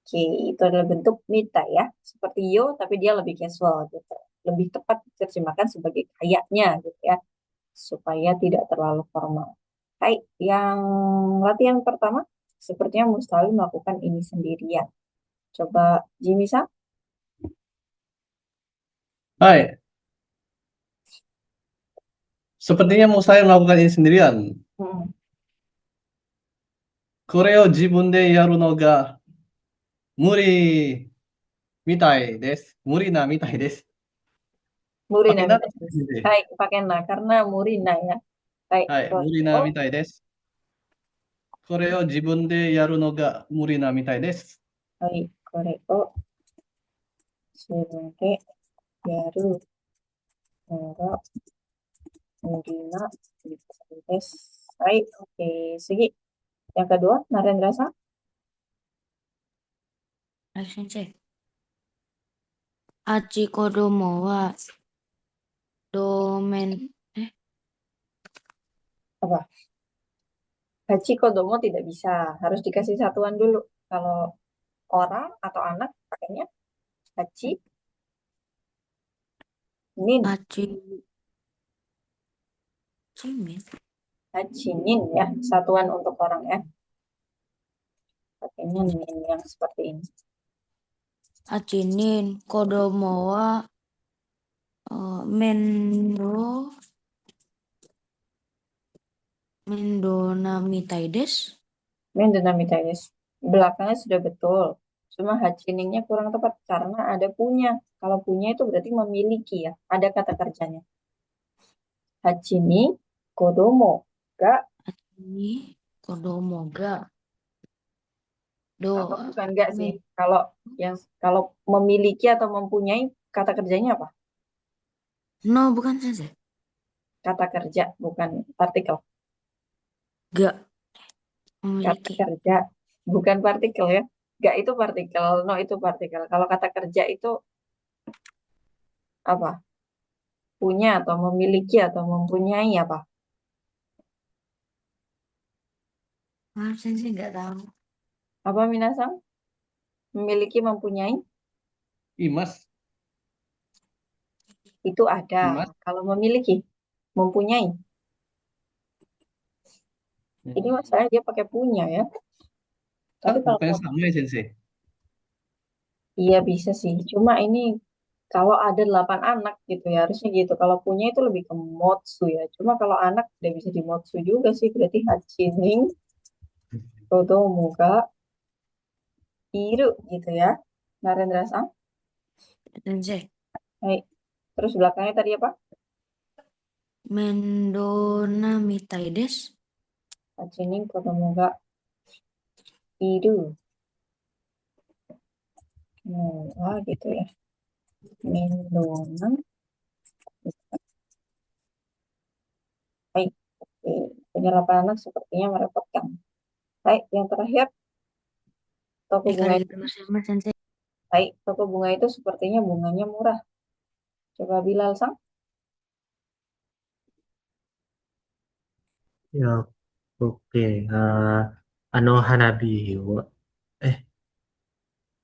oke, itu adalah bentuk mita ya. Seperti yo, tapi dia lebih casual gitu. Lebih tepat diterjemahkan sebagai kayaknya gitu ya. Supaya tidak terlalu formal. Hai, yang latihan pertama, sepertinya mustahil melakukan ini sendirian. Coba Jimisa. Hai, sepertinya mau saya melakukan ini sendirian. Hmm. これを自分でやるのが無理みたいです。無理なみたいです。 Murina Pakai na minta. sensei. Hai, pakai na karena Murina ya. Hai, はい、無理 Koto. なみたいです。これを自分でやるのが無理なみたいです。 Hai, Koreo. Sebagai Yaru. Enggak, Murina. Yes. Hai, oke. Segi. Yang kedua, Narendra Sang. Hai, Sensei. Achi kodomo wa domen Apa? Hachi Kodomo tidak bisa. Harus dikasih satuan dulu. Kalau orang atau anak, pakainya Hachi Nin. achi cimin. Hachi Nin ya. Satuan untuk orang ya. Pakainya Nin yang seperti ini. Achinin kodomo wa mendonamitai desu. Mendinamitalis. Belakangnya sudah betul. Cuma haciningnya kurang tepat karena ada punya. Kalau punya itu berarti memiliki ya. Ada kata kerjanya. Hachini kodomo ga Ini kodomo ga do atau bukan enggak sih. me- Kalau memiliki atau mempunyai kata kerjanya apa? no bukan Sensei. Kata kerja bukan partikel. Ga Kata memiliki. kerja bukan partikel ya. Ga itu partikel, no itu partikel. Kalau kata kerja itu apa? Punya atau memiliki atau mempunyai apa? Maaf Sensei nggak tahu. Apa minasang? Memiliki, mempunyai? Imas. Itu ada. Imas. Kalau memiliki, mempunyai. Ini masalahnya dia pakai punya ya. Tapi kalau bukannya sama ya, Sensei? iya bisa sih. Cuma ini kalau ada 8 anak gitu ya harusnya gitu. Kalau punya itu lebih ke motsu ya. Cuma kalau anak tidak bisa di motsu juga sih. Berarti hachining, kodomo ga iru gitu ya. Narendra-san. Sensei. Baik. Terus belakangnya tadi apa? Mendona mitai desu. Hachining, kodomo ga iru. Gitu ya. Mendona. Baik. Oke. Punya 8 anak sepertinya merepotkan. Baik. Yang terakhir. Toko bunga itu. Sensei. Baik. Toko bunga itu sepertinya bunganya murah. Coba Bilal-san. Ya, oke. Hanabi wa,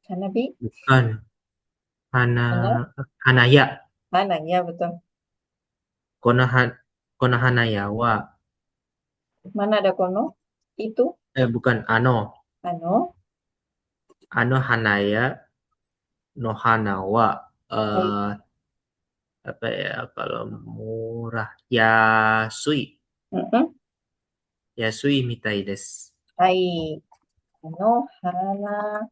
Hanabi. bukan. Mana? Hanaya. Mana? Ya betul. Konoha, Konohanaya wa, Mana ada kono? Itu. bukan Ano. Hanaya no hana wa, Baik. apa ya, kalau murah, Yasui. Mm-mm. Yasui mitai desu. Baik. No hana.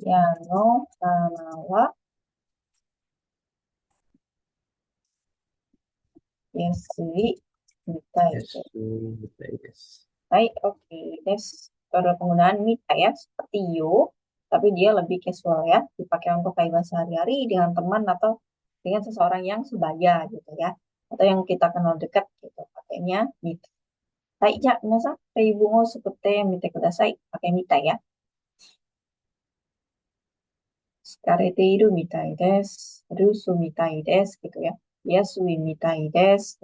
Ya no hana wa. Yasui. Mitai desu. Yasui mitai desu. Baik. Oke. Des. Pada penggunaan mita ya. Seperti yo. Tapi dia lebih casual ya. Dipakai untuk kaiwan sehari-hari dengan teman atau dengan seseorang yang sebaya gitu ya. Atau yang kita kenal dekat gitu. Pakainya mita. Baik ya. Minasan. Reibungo seperti mite kudasai. Pakai mita ya. 疲れているみたいです。留守みたいですgitu ya. 安いみたいです。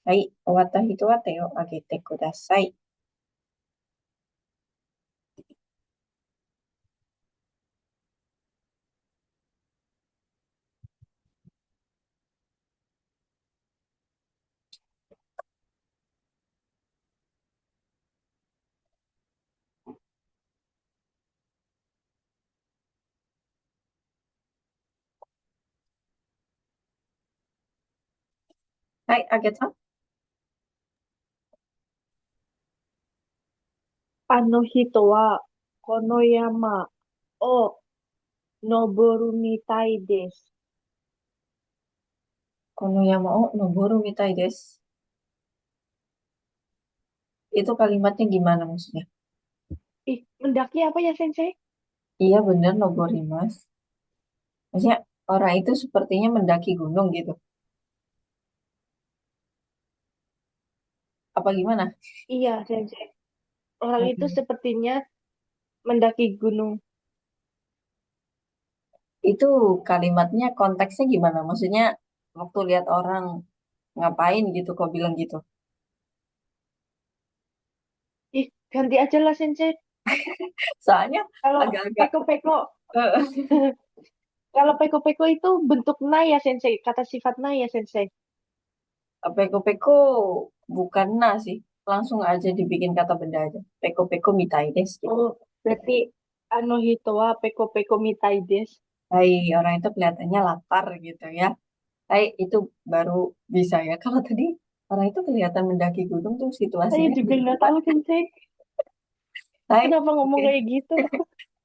はい。終わった人は手を挙げてください。はい。あげた。あの人はこの山を登るみたいです。この山を登るみたいです。Itu kalimatnya gimana maksudnya? Ih, mendaki apa ya, Sensei? Iya benar noborimas. Maksudnya orang itu sepertinya mendaki gunung gitu. Apa gimana? Iya, Sensei. Orang itu Hmm. sepertinya mendaki gunung. Itu kalimatnya konteksnya gimana? Maksudnya waktu lihat orang ngapain gitu kok bilang gitu. Ih, ganti aja lah, Sensei. Soalnya Kalau agak-agak peko-peko, kalau peko-peko itu bentuk na ya, Sensei. Kata sifat na ya, Sensei. peko-peko bukan na sih. Langsung aja dibikin kata benda aja. Peko-peko mitai desu gitu. Oh, berarti ano hito wa peko-peko mitai desu. Hai, orang itu kelihatannya lapar gitu ya. Hai, itu baru bisa ya. Kalau tadi orang itu kelihatan mendaki gunung tuh Saya situasinya juga nggak gimana? tahu, Sensei. Hai, Kenapa ngomong oke. kayak gitu?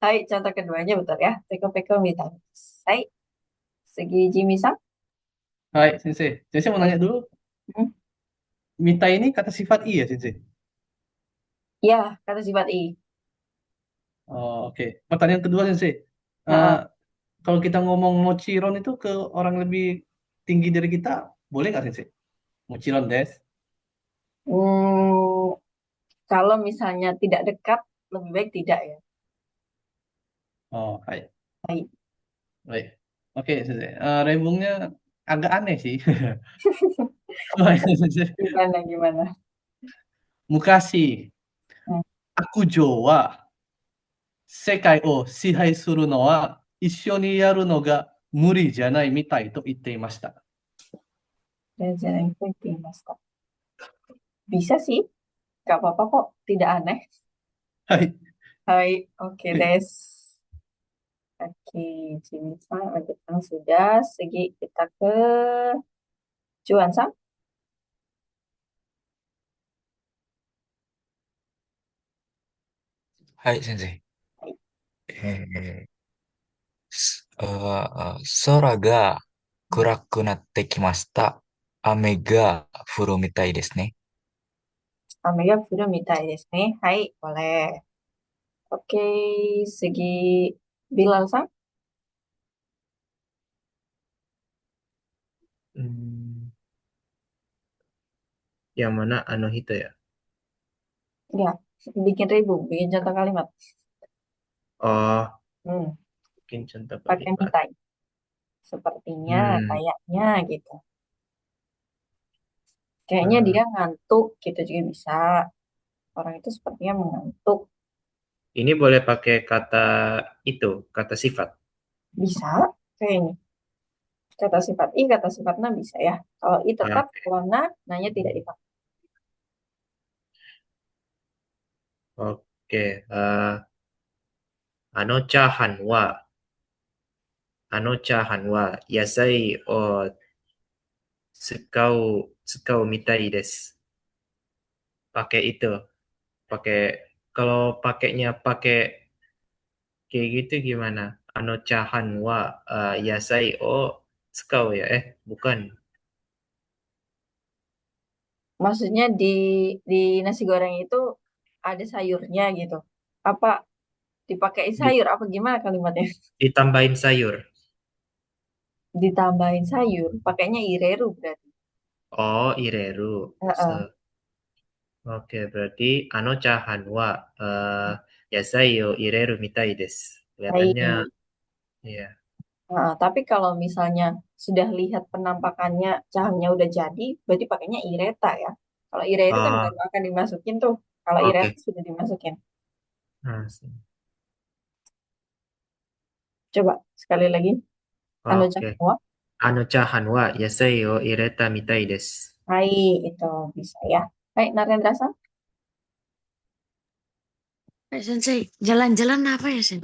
Hai, contoh keduanya betul ya. Peko-peko mitai desu. Hai, segi Jimmy-san. Hai, Sensei. Sensei mau Hai. nanya dulu, Hmm. mita ini kata sifat i ya, Sensei? Ya, kata sifat i. Oh, oke. Pertanyaan kedua, Sensei. Eh, Nah, kalau kita ngomong mochiron itu ke orang lebih tinggi dari kita, boleh nggak, Sensei? Mochiron des. hmm, kalau misalnya tidak dekat, lebih baik tidak ya. Oh, hai. Hai. Baik. Oke, Sensei. Rembungnya agak aneh sih. Baik, Sensei. Gimana, gimana? Mukashi, Hmm. Akujo wa 世界を支配するのは一緒にやるのが無理じゃないみたいと言っていました。Belajar yang penting, Mas. Bisa sih. Gak apa-apa kok, tidak aneh. はい。 Hai, oke des. Oke, Jimmy-san, Ojek-san sudah. Segi kita ke Juan-san. はい、先生。はい。空が暗くなってきました。雨が降るみたいですね。 Amega Furu mitai desu ne. Hai, boleh. Oke, segi Bilal-san. Hmm, yang mana Anohito ya? Ya, bikin bikin contoh kalimat. Oh, Hmm, mungkin contoh pakai kalimat. mitai. Sepertinya, Hmm, kayaknya gitu. Kayaknya eh, dia ngantuk gitu juga bisa. Orang itu sepertinya mengantuk. ini boleh pakai kata itu, kata sifat. Bisa, kayaknya. Kata sifat i, kata sifat na bisa ya. Kalau i Ah, tetap, kalau na, nanya tidak dipakai. Oke, Ano-chan wa yasai o tsukau mitai desu. Pakai itu, pakai kalau pakainya pakai kayak gitu gimana? Ano-chan wa yasai o tsukau ya? Bukan. Maksudnya di nasi goreng itu ada sayurnya gitu. Apa dipakai Di- sayur? Apa gimana kalimatnya? Ditambahin sayur. Ditambahin sayur, pakainya ireru berarti. Oh, ireru. Heeh. Oke, berarti Ano-chan wa yasai o ireru mitai desu. Kelihatannya, Baik. ya. Tapi kalau misalnya sudah lihat penampakannya cahanya udah jadi, berarti pakainya ireta ya. Kalau ireru kan Oh, baru akan dimasukin tuh. Kalau ireta oke. sudah dimasukin. Nah, Coba sekali lagi. Anu oke. Jawa. Ano-chan wa yasai o ireta mitai desu. Hai, itu bisa ya. Hai, Narendra-san. Sensei, jalan-jalan apa ya, Sen?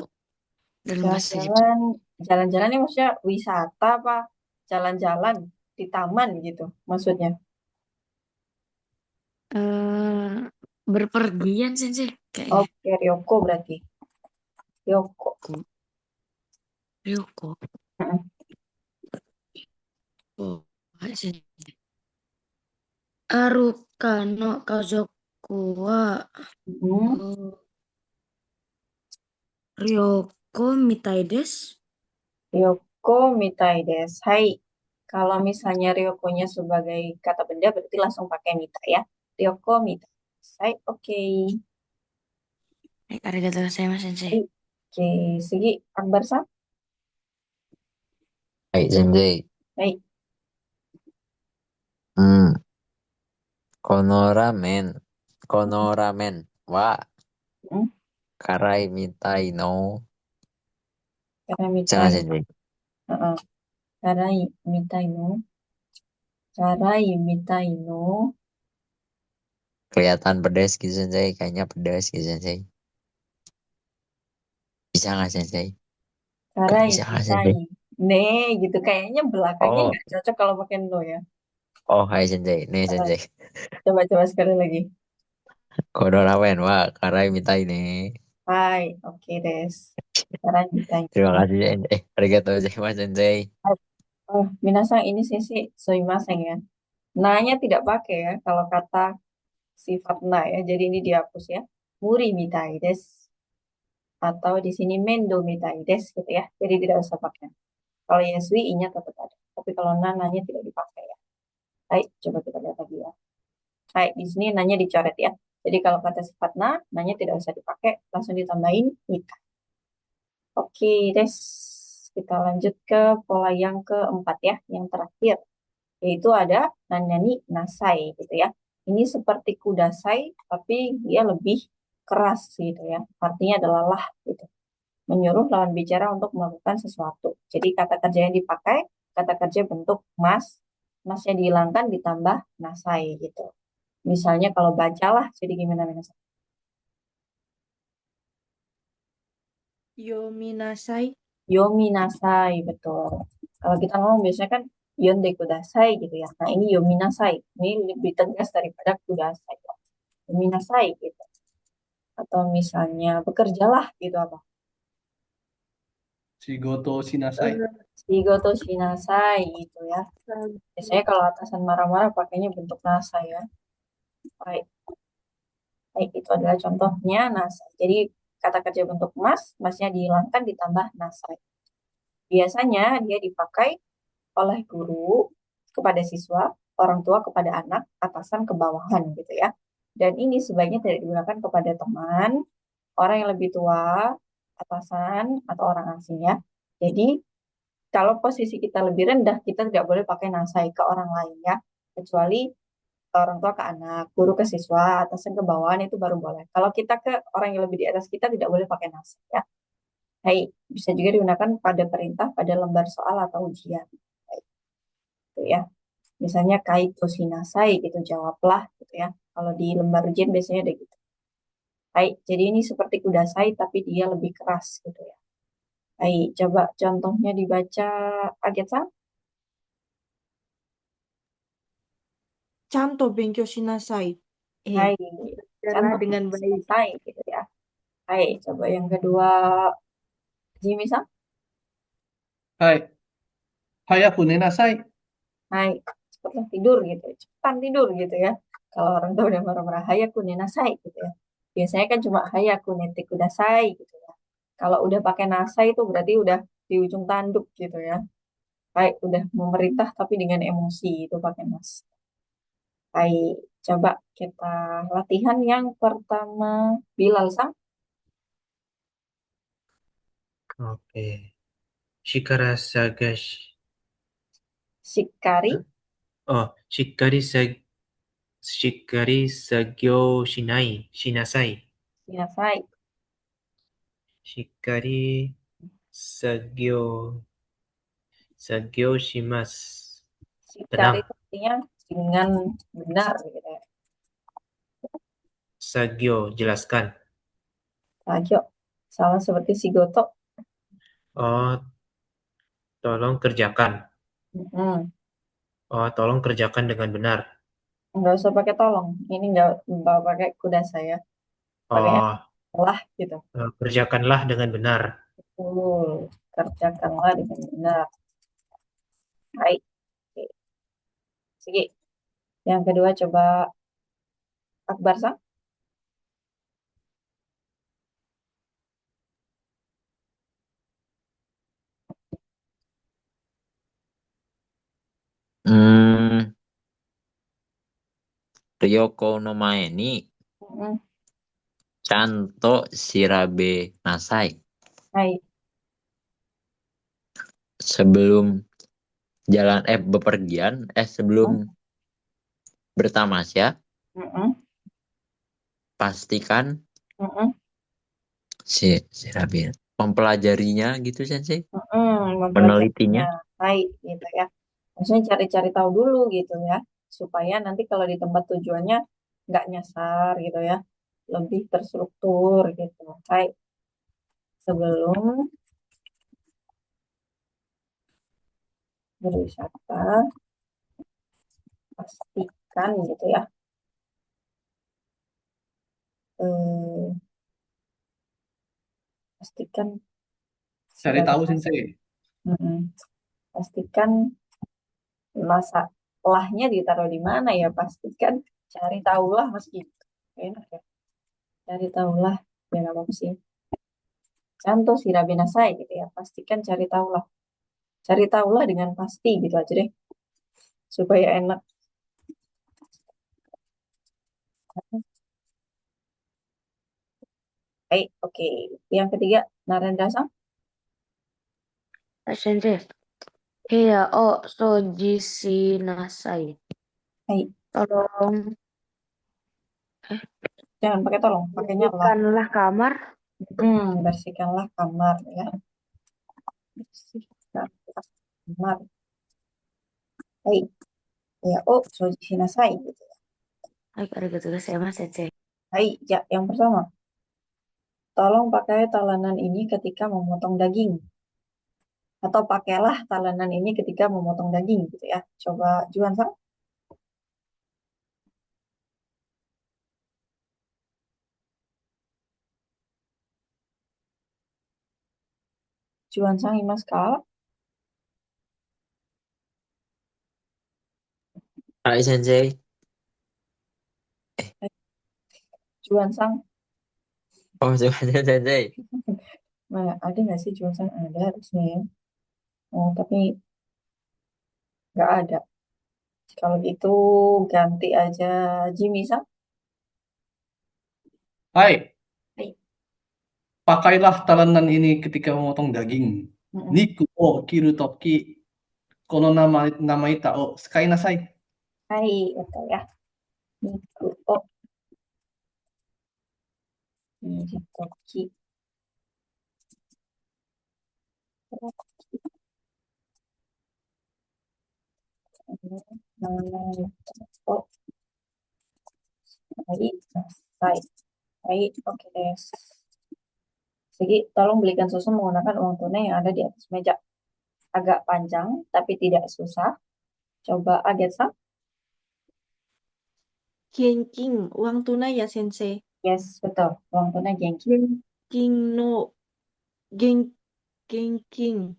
Dalam bahasa Jepang. Jalan-jalan, jalan-jalan ini maksudnya wisata apa? Jalan-jalan di taman gitu maksudnya. Eh, berpergian, Sensei, kayaknya. Oke, Ryoko berarti. Ryoko. Ryoko. Heeh. Oh, Sensei. Aruka no kazoku wa Hmm. eh, Ryoko mitai desu. Ryoko mitai desu. Hai. Kalau misalnya Ryokonya sebagai kata benda berarti langsung pakai mita ya. Ryoko mitai desu. Hai, oke. Arigatou gozaimasu, Sensei. Hai. Oke, Segi Akbar-san. はい、全然。Hai. うん。このラーメンは Hmm. 辛いみたいの。 Karena Jangan mitai. sendiri. Heeh. Karai mitai no. Karai mitai no. Kelihatan pedas gitu sensei. Kayaknya pedas gitu sensei. Bisa nggak sensei? Gak Karai bisa nggak mitai. sensei? Nih gitu. Kayaknya belakangnya Oh, nggak cocok kalau pakai no ya. oh hai sensei. Nih Heeh. sensei. Coba-coba sekali lagi. このラーメンは辛いみたいね。Hai, oke des. Karai mitai Terima no. kasih sensei. Arigatou gozaimasu sensei. Oh, minasang ini sisi sumimasen ya. Nanya tidak pakai ya kalau kata sifat na ya. Jadi ini dihapus ya. Muri mitai des. Atau di sini mendo mitai des gitu ya. Jadi tidak usah pakai. Kalau yasui i-nya tetap ada. Tapi kalau na nanya tidak dipakai ya. Baik, coba kita lihat lagi ya. Baik, di sini nanya dicoret ya. Jadi kalau kata sifat na, nanya tidak usah dipakai, langsung ditambahin mita. Oke, des. Kita lanjut ke pola yang keempat ya, yang terakhir. Yaitu ada nanyani nasai gitu ya. Ini seperti kudasai, tapi dia lebih keras gitu ya. Artinya adalah lah gitu. Menyuruh lawan bicara untuk melakukan sesuatu. Jadi kata kerja yang dipakai, kata kerja bentuk masnya dihilangkan ditambah nasai gitu. Misalnya kalau bacalah, jadi gimana minasan? Yominasai. Yominasai, betul. Kalau kita ngomong biasanya kan yonde kudasai gitu ya. Nah ini yominasai. Ini lebih tegas daripada kudasai. Yominasai gitu. Atau misalnya bekerjalah gitu apa? Shigoto shinasai. Shigoto shinasai gitu ya. Biasanya kalau atasan marah-marah pakainya bentuk nasa ya. Baik, baik itu adalah contohnya nasa. Jadi kata kerja bentuk masnya dihilangkan ditambah nasa. Biasanya dia dipakai oleh guru kepada siswa, orang tua kepada anak, atasan ke bawahan gitu ya. Dan ini sebaiknya tidak digunakan kepada teman, orang yang lebih tua, atasan, atau orang asing ya. Jadi kalau posisi kita lebih rendah, kita tidak boleh pakai nasai ke orang lain ya. Kecuali orang tua ke anak, guru ke siswa, atasan ke bawahan itu baru boleh. Kalau kita ke orang yang lebih di atas kita tidak boleh pakai nasai ya. Hai, bisa juga digunakan pada perintah, pada lembar soal atau ujian. Hai, itu ya. Misalnya kaito shinasai gitu, jawablah gitu ya. Kalau di lembar ujian biasanya ada gitu. Hai, jadi ini seperti kudasai tapi dia lebih keras gitu ya. Hai, coba contohnya dibaca Agetsan. ちゃんと勉強しなさい. Hai, Belajarlah contoh dengan baik. selesai gitu ya. Hai, coba yang kedua Jimmy-san. Hai. Hayaku nenasai. Hai, cepatlah tidur gitu. Cepetan tidur gitu ya. Kalau orang tua udah marah-marah, hayaku nenasai gitu ya. Biasanya kan cuma hayaku nete kudasai gitu ya. Kalau udah pakai nasai itu berarti udah di ujung tanduk gitu ya. Baik, udah memerintah tapi dengan emosi itu pakai nas. Baik, coba kita latihan yang pertama. Bilal sang. Oke. Shikara sagash. Shikari, Oh, shikkari sagyo shinasai. shinasai. Shikkari sagyo shimasu. Shikari Tenang. itu artinya dengan benar gitu ya. Sagyo, jelaskan. Ayo, sama seperti si Goto. Oh, tolong kerjakan. Mm-mm. Oh, tolong kerjakan dengan benar. Nggak usah pakai tolong. Ini nggak pakai kuda saya. Pakainya Oh, lah gitu. kerjakanlah dengan benar. Betul. Kerjakanlah dengan benar. Baik. Oke. Sige. Yang kedua coba Akbar sang. Hmm, Ryoko no mae ni Mm-mm. chanto shirabe nasai. Baik. Sebelum sebelum Mm. bertamasya, Mm-mm. pastikan Mm-mm. shirabe mempelajarinya gitu sensei, Mempelajarinya. penelitinya. Baik gitu ya. Maksudnya cari-cari tahu dulu gitu ya. Supaya nanti kalau di tempat tujuannya nggak nyasar gitu ya. Lebih terstruktur gitu. Baik. Sebelum berwisata, pastikan gitu ya. Eh, pastikan Cari tahu Shirabinasa. sensei. Mm-mm. Pastikan masalahnya ditaruh di mana ya. Pastikan cari tahulah meski enak ya. Cari tahulah. Ya nggak apa-apa sih. Contoh Shirabinasai gitu ya. Pastikan cari tahulah. Cari tahulah dengan pasti gitu aja deh. Supaya enak. Baik, oke. Yang ketiga, Narendra-san. Sensei. Heya o soji shinasai. Baik, Tolong jangan pakai tolong, pakainya lah. bersihkanlah kamar. Bersihkanlah kamar ya. Bersihkanlah kamar. Baik, ya, oh, soji shinasai gitu ya. arigatou gozaimasu, Sensei. Hai, ya, yang pertama. Tolong pakai talenan ini ketika memotong daging. Atau pakailah talenan ini ketika memotong daging gitu ya. Coba Juan Sang. Juan Sang imas ka? Hai Sensei. Juan Sang. Oh, semuanya Sensei. Nah, ada nggak sih Juan Sang? Ada harusnya ya. Oh, tapi nggak ada. Kalau gitu ganti aja Jimmy Sang. Hai, Hai. pakailah talenan ini ketika memotong daging. Mm-mm. Niku o kiru toki, kono nama ita o sukai nasai. Hai, itu ya. Niku oh, toki. Oh, hai, hai. Hai, oke deh. Jadi, tolong belikan susu menggunakan uang tunai yang ada di atas meja. Agak panjang, tapi tidak susah. Coba Aget Sang. Genking, uang tunai ya, Sensei. Yes, betul. Uang tunai Genki. Genking no, genking.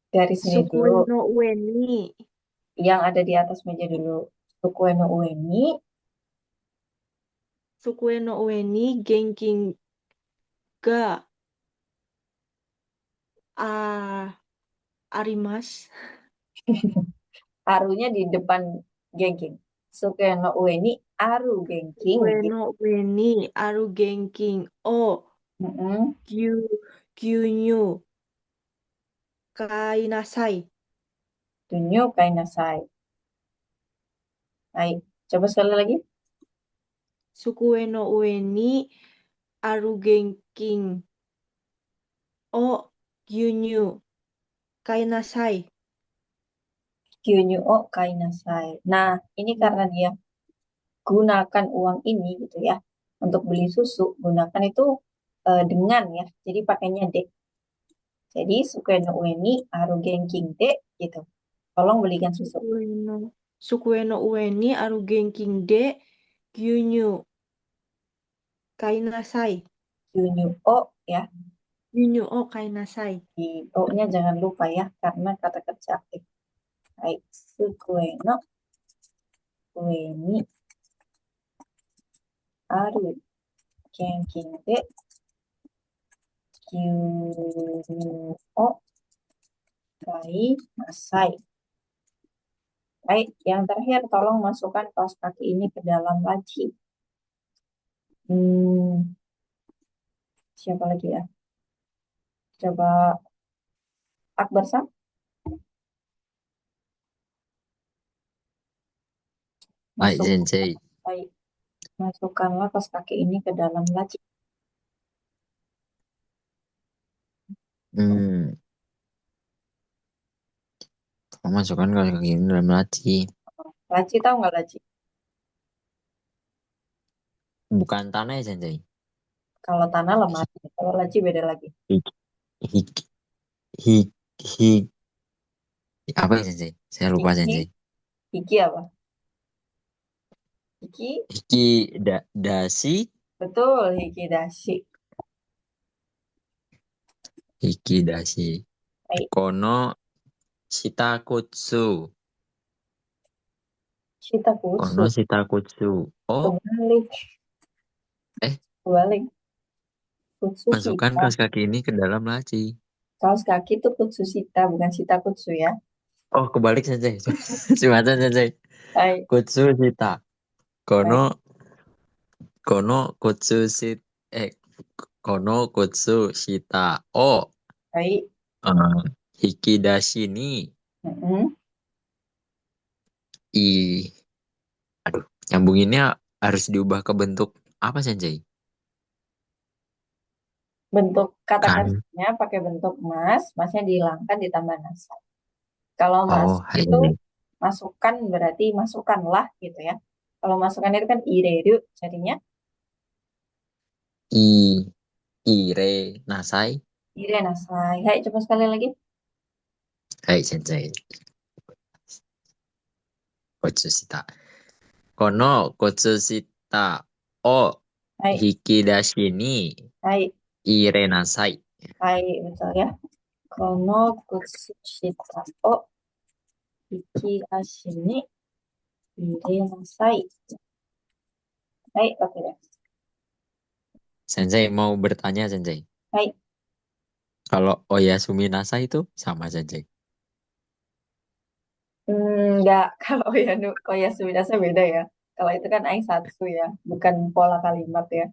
Garis ini Sukue dulu. no ue ni, Yang ada di atas meja dulu. Sukue no ueni. sukue no ue ni, genking ga arimasu. Arunya di depan Genking. Sukue no ueni aru Genking. Sukue no ue ni, aru genking o Mm-mm. gyunyu kainasai. Tunyo kainasai. Baik, coba sekali lagi. Sukue no ue ni, aru genking o gyunyu kainasai. Gyunyu o kainasai. Nah, ini karena dia gunakan uang ini gitu ya. Untuk beli susu, gunakan itu dengan ya. Jadi pakainya de. Jadi sukue no ueni aru genking de gitu. Tolong belikan susu. Sukue no ue ni, aru genking de gyunyu kainasai. Gyunyu o ya. Gyunyu o kainasai. Di o-nya jangan lupa ya, karena kata kerja aktif. Baik, sukue no ueni aru genking de gyunyu o kainasai. Baik, yang terakhir tolong masukkan kaos kaki ini ke dalam laci. Siapa lagi ya? Coba Akbar Sam. Hai Masuk. Sensei. Baik. Masukkanlah kaos kaki ini ke dalam laci. Kamu masukkan kalau kayak gini dalam laci. Laci tahu nggak laci? Bukan tanah ya Sensei. Kalau tanah lemari, kalau laci beda lagi. Hik, hik, hik, hik. Apa ya Sensei? Saya lupa Hiki, Sensei. hiki apa? Hiki, Hiki dasi. betul, hiki dashi. Hiki dasi. Baik, Kono shitakutsu. kita kutsu. Kono shitakutsu. Oh, Kebalik. Eh. Kebalik. Kutsu masukkan shita. kaos kaki ini ke dalam laci. Kaos kaki itu kutsu shita, bukan shita kutsu ya. Oh, kebalik Sensei. Sumatera Sensei. Baik, Kutsu shita. Kono kutsu shita. Kono kutsu shita. Oh, baik. hikidashi ni. Mm-mm. Aduh, nyambunginnya harus diubah ke bentuk apa Sensei? Bentuk kata Kan. kerjanya pakai bentuk mas, masnya dihilangkan ditambah nasa. Kalau mas Oh, hai itu masukkan berarti masukkanlah gitu ya. Kalau masukan itu kan ireru, jadinya I, ire, nasai. ire nasai. Hai, coba sekali lagi. Hai, sensei. Kotsushita. Kono kotsushita o Hai, hikidashi ni hai, ire nasai. hai, betul ya. Kono kutsushita o ikiashi ni ire nasai. Hai, oke deh. Sensei mau bertanya, Sensei. Hai, Kalau oyasumi nasai itu sama, Sensei. enggak. Kalau Oyasumi Nasa beda ya. Kalau itu kan aisatsu ya, bukan pola kalimat ya.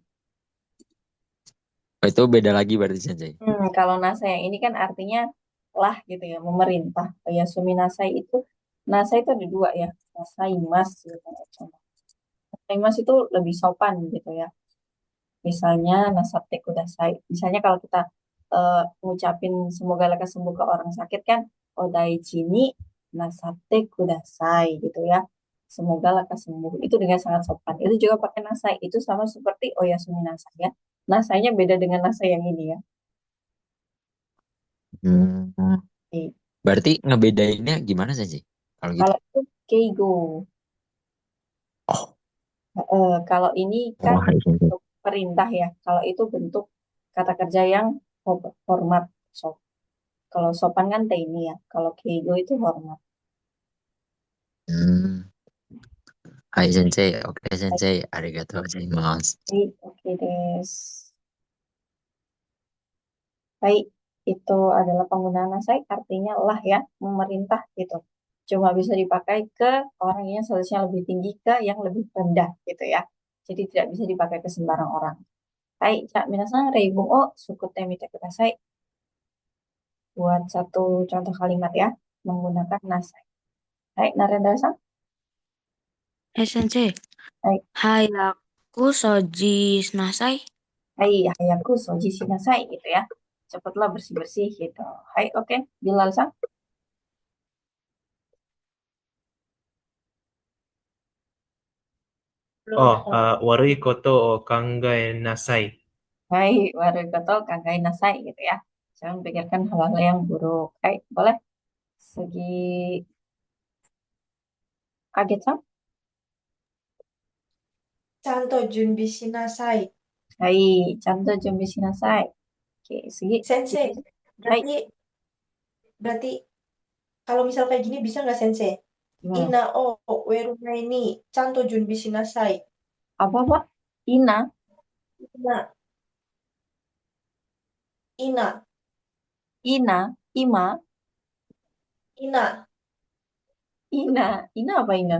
Oh, itu beda lagi berarti, Sensei. Kalau nasa yang ini kan artinya lah gitu ya, memerintah. Oyasumi Nasai itu, nasa itu ada dua ya, nasai mas gitu. Nasai mas itu lebih sopan gitu ya. Misalnya nasate kudasai. Misalnya kalau kita ngucapin semoga lekas sembuh ke orang sakit kan, odaichi ni nasate kudasai gitu ya. Semoga lekas sembuh. Itu dengan sangat sopan. Itu juga pakai nasai. Itu sama seperti oyasumi nasai ya. Nasainya beda dengan nasai yang ini ya. Hmm. Oke. Berarti ngebedainnya gimana, Sensei? Kalau gitu. Kalau itu keigo. Oh, Kalau ini kan hai, Sensei. bentuk perintah ya. Kalau itu bentuk kata kerja yang hormat. Kalau sopan kan ini ya. Kalau keigo itu hormat. Hmm. Hai, Sensei. Oke, Sensei. Arigatou gozaimasu. Baik, oke des. Baik, itu adalah penggunaan nasai artinya lah ya, memerintah gitu. Cuma bisa dipakai ke orang yang seharusnya lebih tinggi ke yang lebih rendah gitu ya. Jadi tidak bisa dipakai ke sembarang orang. Baik, Kak, minasan reibung o sukute mite kudasai. Buat satu contoh kalimat ya, menggunakan nasai. Baik, Narendra-san. Sensei. Baik, Hayaku soji nasai. hai, hayaku soji shinasai gitu ya. Cepatlah bersih-bersih gitu. Hai, oke. Bilal-san. Oh, warui koto o kangae nasai. Hai, warukoto kagai nasai gitu ya. Jangan pikirkan hal-hal yang buruk. Hai, boleh? Segi kaget, San? ちゃんと準備しなさい。Hai, canto jumbi nasai. Oke, segi. Sensei, Hai, berarti berarti kalau misal kayak gini bisa nggak Sensei? gimana? Ina o werumai ni chanto junbi shinasai. Apa? Ina, Ina, ina, ina, ima, ina. ina apa ina?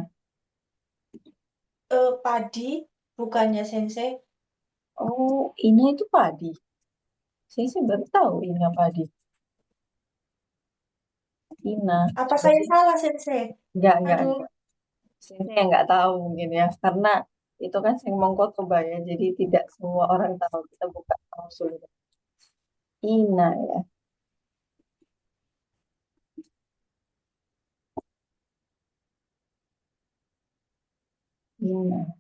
Padi bukannya Sensei. Oh, ina itu padi. Saya sih baru tahu ina padi. Ina. Apa saya Berarti salah Sensei? enggak. Aduh, Saya yang nggak tahu mungkin ya, karena itu kan sing mongkotoba ya, jadi tidak semua orang tahu. Kita buka klausul. Ina ya. Ina.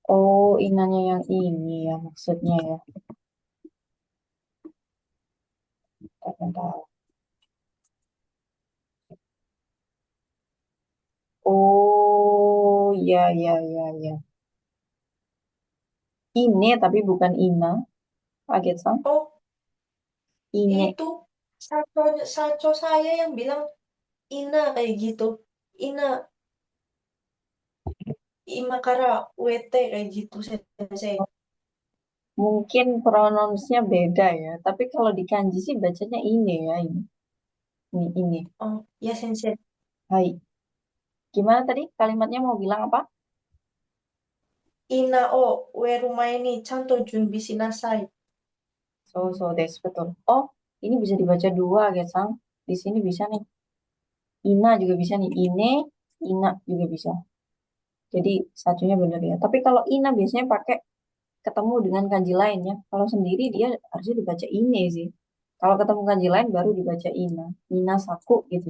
Oh, inanya yang ini ya maksudnya ya. Bentar. Oh, ya. Ini tapi bukan Ina. Kaget sang. oh Ini. itu saco saco saya yang bilang ina kayak gitu. Ina, imakara wete kayak gitu Sensei. Mungkin pronounce-nya beda ya. Tapi kalau di kanji sih bacanya ini ya. Ini. Oh, ya Sensei. Hai. Gimana tadi kalimatnya mau bilang apa? Ina o werumai ni chanto junbi shinasai. So des betul. Oh, ini bisa dibaca dua, Kaget sang. Di sini bisa nih. Ina juga bisa nih. Ina juga bisa. Jadi satunya benar ya. Tapi kalau ina biasanya pakai ketemu dengan kanji lain ya. Kalau sendiri dia harusnya dibaca ini sih. Kalau ketemu kanji lain baru dibaca ina. Ina saku gitu.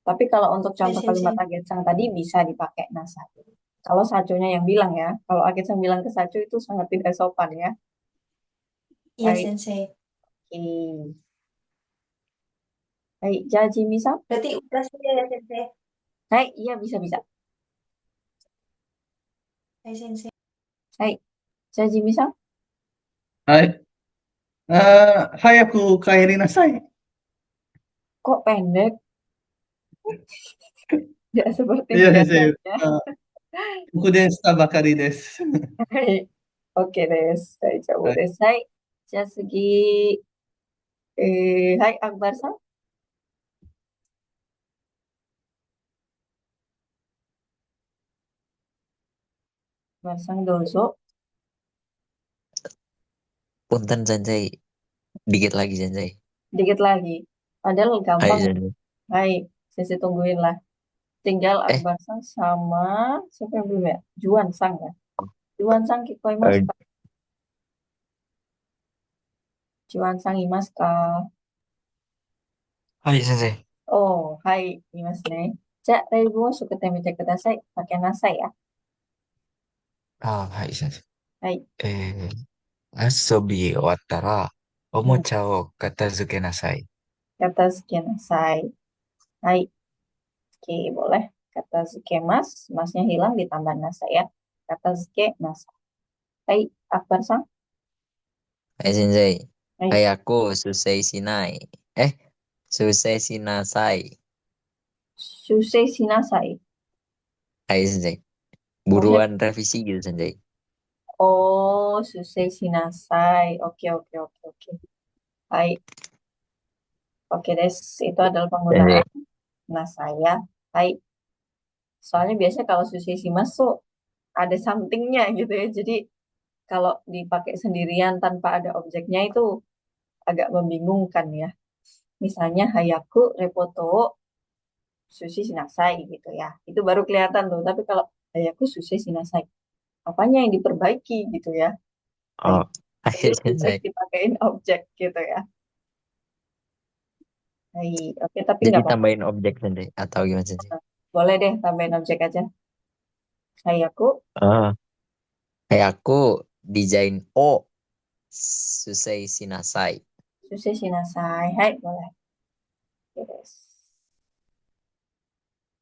Tapi kalau untuk Ya, contoh kalimat Sensei. Agetsang tadi bisa dipakai nasa. Kalau sacunya yang bilang ya, kalau Agetsang bilang ke sacu itu sangat tidak sopan ya. Iya, Baik, Sensei. oke. Baik, Jaji Misa. Berarti udah saja ya, Sensei. Baik, iya bisa-bisa. Hai, Sensei. Baik, Jaji Misa. はい。早く帰りなさい。 Kok pendek? Tidak seperti いや、先生、 biasanya. 復電したばかりです。 Baik, oke des. Baik, coba はい。 des. Hai, Jasugi. Hai, Akbar-san. Akbar-san dozo. Punten sensei, dikit lagi sensei. Dikit lagi. Padahal Hai gampang. sensei. Hai, Sisi tungguin lah. Tinggal Eh, Akbar-san sama siapa yang belum ya? Juan-sang ya. Juan-sang kikoimasu eh, ka? Juan-sang imasu ka? はい、先生。 Oh, hai, imasu ne. Ja, taibu wo sukete mite kudasai. Pakai nasai ya. はい、先生。Hai. 遊び終わったら、おもちゃを片付けなさい。 Kata suke nasai. Hai. Oke, boleh. Kata suke mas. Masnya hilang ditambah nasai ya. Kata suke nasai. Hai, Akbar-san. hai sensei. Hai. Hai aku susei sinai. Eh, susei sinasai. Susei shinasai. Hai sensei. Maksudnya, Buruan revisi gitu sensei. oh, susei shinasai. Oke, oke, oke, oke. Hai. Oke, des. Itu adalah Sensei. penggunaan nasaya. Hai. Soalnya biasanya kalau susei shimasu tuh ada something-nya gitu ya. Jadi kalau dipakai sendirian tanpa ada objeknya itu agak membingungkan ya. Misalnya hayaku repoto sushi shinasai gitu ya. Itu baru kelihatan tuh. Tapi kalau hayaku sushi shinasai, apanya yang diperbaiki gitu ya. Nah, Oh, jadi hai lebih baik sensei. dipakein objek gitu ya. Hai, oke, tapi Jadi nggak apa-apa. tambahin objek sensei atau gimana sensei? Boleh deh tambahin objek aja. Hayaku Ah, hai aku desain O susei sinasai. sushi shinasai. Hai, boleh. Oke, des.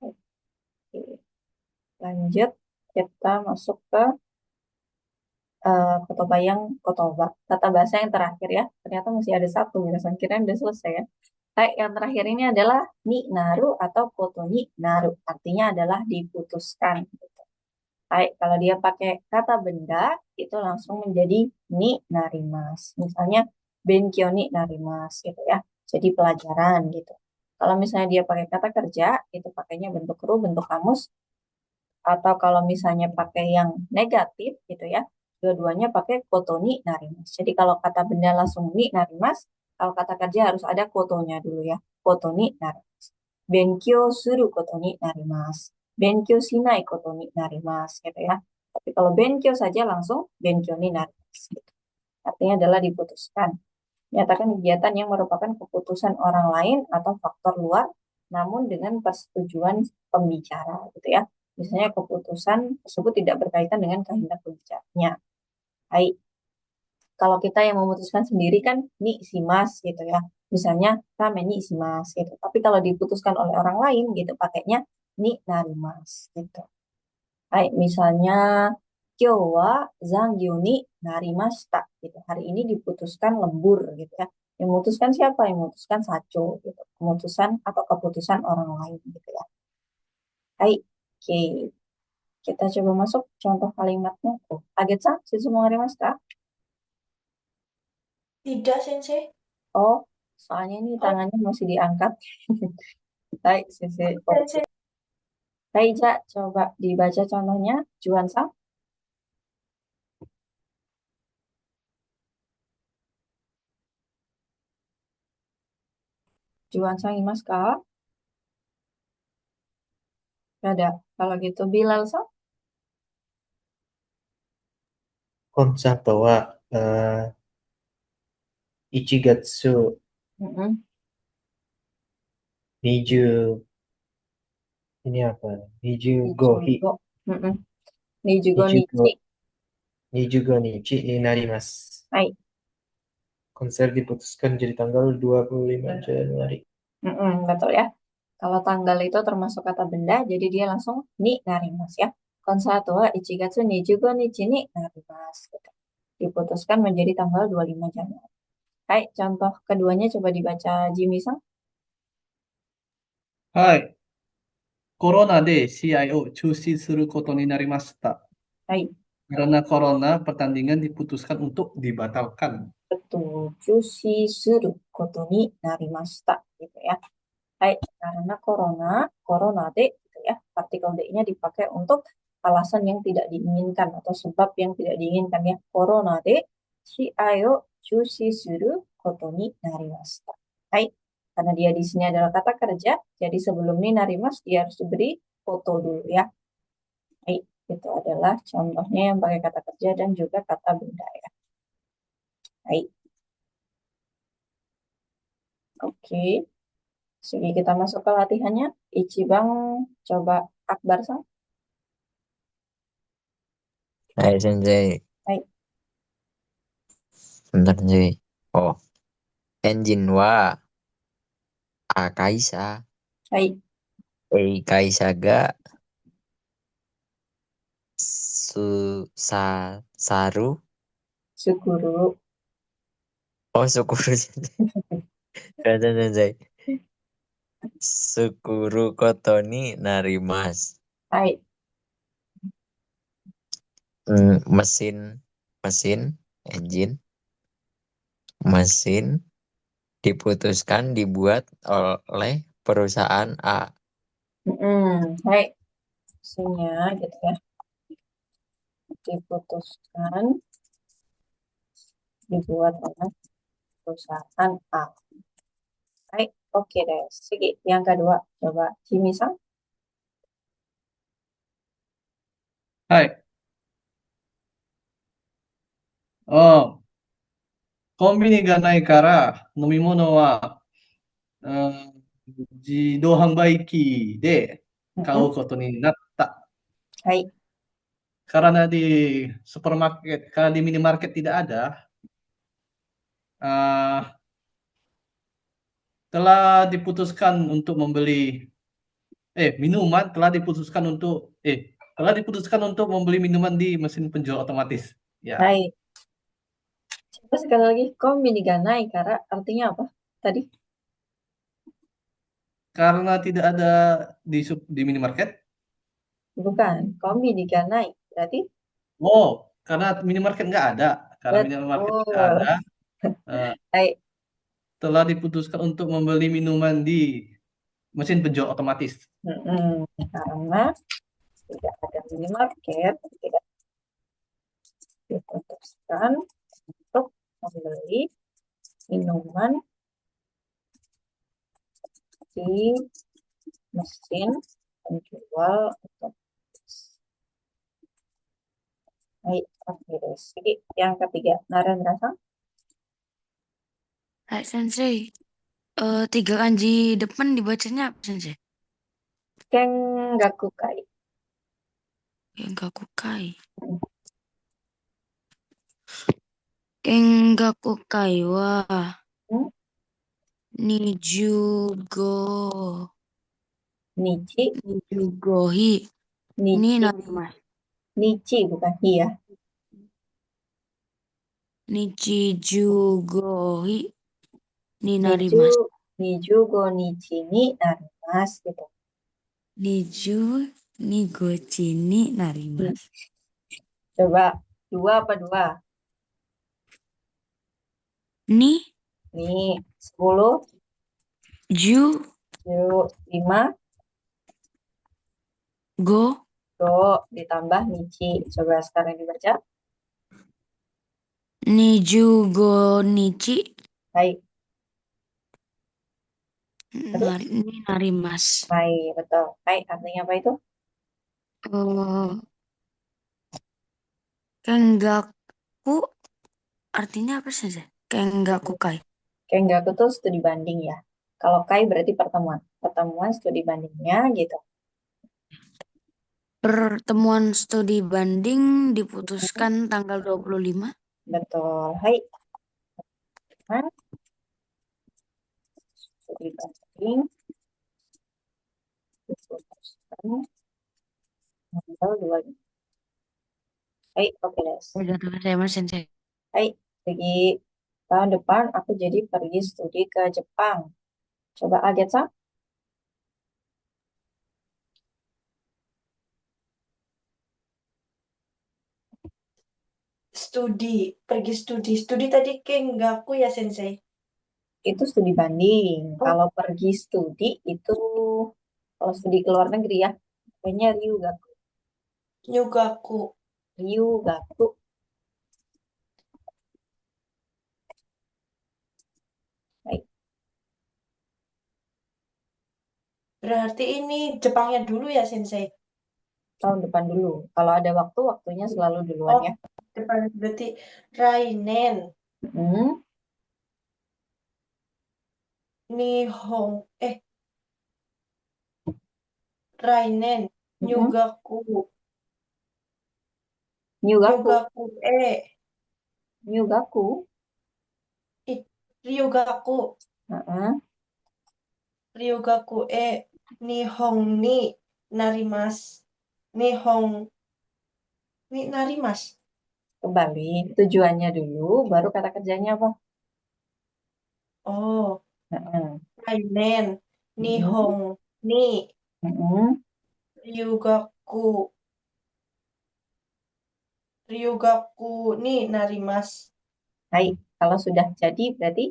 Oke, lanjut. Kita masuk ke kotoba yang kotoba. Tata bahasa yang terakhir ya. Ternyata masih ada satu. Berdasarkan kira udah selesai ya. Baik, yang terakhir ini adalah ni naru atau koto ni naru. Artinya adalah diputuskan. Baik, kalau dia pakai kata benda, itu langsung menjadi ni narimas. Misalnya, benkyo ni narimas gitu ya. Jadi pelajaran gitu. Kalau misalnya dia pakai kata kerja, itu pakainya bentuk ru, bentuk kamus. Atau kalau misalnya pakai yang negatif gitu ya, dua-duanya pakai koto ni narimas. Jadi kalau kata benda langsung ni narimas, kalau kata kerja harus ada kotonya dulu ya. Koto ni narimas. Benkyo suru koto ni narimas. Benkyo shinai koto ni narimas gitu ya. Tapi kalau benkyo saja langsung benkyo ni narimas gitu. Artinya adalah diputuskan. Nyatakan kegiatan yang merupakan keputusan orang lain atau faktor luar, namun dengan persetujuan pembicara gitu ya. Misalnya keputusan tersebut tidak berkaitan dengan kehendak pembicaranya. Baik, kalau kita yang memutuskan sendiri kan ni si mas gitu ya. Misalnya kame ni si mas gitu. Tapi kalau diputuskan oleh orang lain gitu pakainya ni narimas gitu. Baik, misalnya kyo wa zangyu ni narimashita gitu. Hari ini diputuskan lembur gitu ya. Yang memutuskan siapa? Yang memutuskan sacho gitu. Keputusan atau keputusan orang lain gitu ya. Baik, oke. Kita coba masuk contoh kalimatnya. Oh, Agetsa, susumu arimasu ka? Tidak, Sensei. Oh, soalnya ini Oh, tangannya masih diangkat. Baik, sisi. Oke. Sensei. Baik, Ja, coba dibaca contohnya. Juan-san. Juan-san imasu ka? Gak ada. Kalau gitu Bilal-san. コンサートは eh, Ichigatsu, Mm-mm. Niju, ini apa? Nijugohi, Nijugo. Mm-mm. Nijugo Nijugo, Nichi. Nijugo Nichi ni narimasu. Hai. Konser diputuskan jadi tanggal 25 Januari. Betul ya. Kalau tanggal itu termasuk kata benda, jadi dia langsung ni narimas ya. Konsato wa ichigatsu ni jugo nichi ni narimas. Gitu. Diputuskan menjadi tanggal 25 Januari. Hai, contoh keduanya coba dibaca Jimmy-san. はい。コロナで試合を中止することになりました。Hai, Karena corona, pertandingan diputuskan untuk dibatalkan. betul. Jushi suru koto ni narimashita. Gitu ya. Hai, karena corona de, gitu ya. Partikel D-nya dipakai untuk alasan yang tidak diinginkan atau sebab yang tidak diinginkan ya. Corona de shiai o jushi suru koto ni narimashita. Hai, karena dia di sini adalah kata kerja, jadi sebelum ni narimas dia harus diberi foto dulu ya. Hai, itu adalah contohnya yang pakai kata kerja dan juga kata benda ya. Hai, oke. Segi kita masuk ke latihannya. Ichibang coba Akbar-san. Hai Sensei, Hai, bentar Sensei. Oh, engine wa akaisa, hai, kaisa ga saru. Suguru. Oh, syukuru Sensei. Kata Sensei. Sukuru koto ni narimas. Hai, Mesin, engine, mesin diputuskan dibuat oleh perusahaan A. hai. Isinya gitu ya. Diputuskan dibuat oleh perusahaan A. Hai, oke deh. Segi yang kedua coba Jimmy-san. はい。あコンビニがないから飲み物は、自動販売機で買うことになった。 Hai, Karena di supermarket, karena di minimarket tidak ada, eh, telah diputuskan untuk membeli minuman, telah diputuskan untuk membeli minuman di mesin penjual otomatis. Ya, hai. Coba sekali lagi. Kombini ga nai kara artinya apa tadi? karena tidak ada di minimarket. Bukan. Kombini ga nai. Berarti Oh, karena minimarket nggak ada. Karena minimarket tidak ada, betul. eh, Hai, telah diputuskan untuk membeli minuman di mesin penjual otomatis. Karena tidak ada minimarket, tidak diputuskan untuk membeli minuman di mesin penjual otomatis. Baik, oke deh. Jadi, yang ketiga, Narendra-san. Hai Sensei, 3 kanji depan dibacanya apa Sensei? Kengakukai. Kengakukai. Kengakukai wa Hmm? nijugo Nichi, nijugohi ni Nichi, narimasu. Nichi bukan hi ya. Nichijugohi ni Niju, narimasu. Nijugo Nichi ni narimasu gitu. Niju nigochi ni narimasu. Coba, dua apa dua? Ni Nih, 10, ju 5, go ditambah Nichi. Coba sekarang dibaca. nijugo nichi Baik, terus? ni narimasu. Baik, betul. Baik, artinya apa itu? Kengaku artinya apa sih, Sensei? Kayak nggak kukai. Kengaku tuh studi banding ya. Kalau kai berarti pertemuan. Pertemuan studi bandingnya gitu. Pertemuan studi banding diputuskan tanggal 25. Betul. Hai. Nah, studi banding diputuskan tanggal 25. Hai, oke des. Saya mas Sensei. Hai, jadi tahun depan aku jadi pergi studi ke Jepang. Coba aget Sa? Pergi studi tadi Kengaku ya, Sensei. Itu studi banding. Oh, Kalau pergi studi itu kalau studi ke luar negeri ya, kayaknya Ryugaku. Nyugaku. Ryugaku. Baik, Berarti ini Jepangnya dulu ya, Sensei. tahun depan dulu. Kalau ada waktu, waktunya selalu duluan Oh, ya. depan berarti Rainen, Hmm, Nihon, Rainen, mm-mm. Nyugaku, Ryugaku. Nyugaku, Ryugaku. Ryugaku, Heeh. Ryugaku, Nihon ni narimasu. Nihon ni narimasu. Kembali tujuannya dulu, baru kata kerjanya apa? Oh, Heeh. Rainen, Mm-mm. Nihon ni Mm-mm. Ryugaku, Ryugaku ni narimasu. Hai, kalau sudah jadi berarti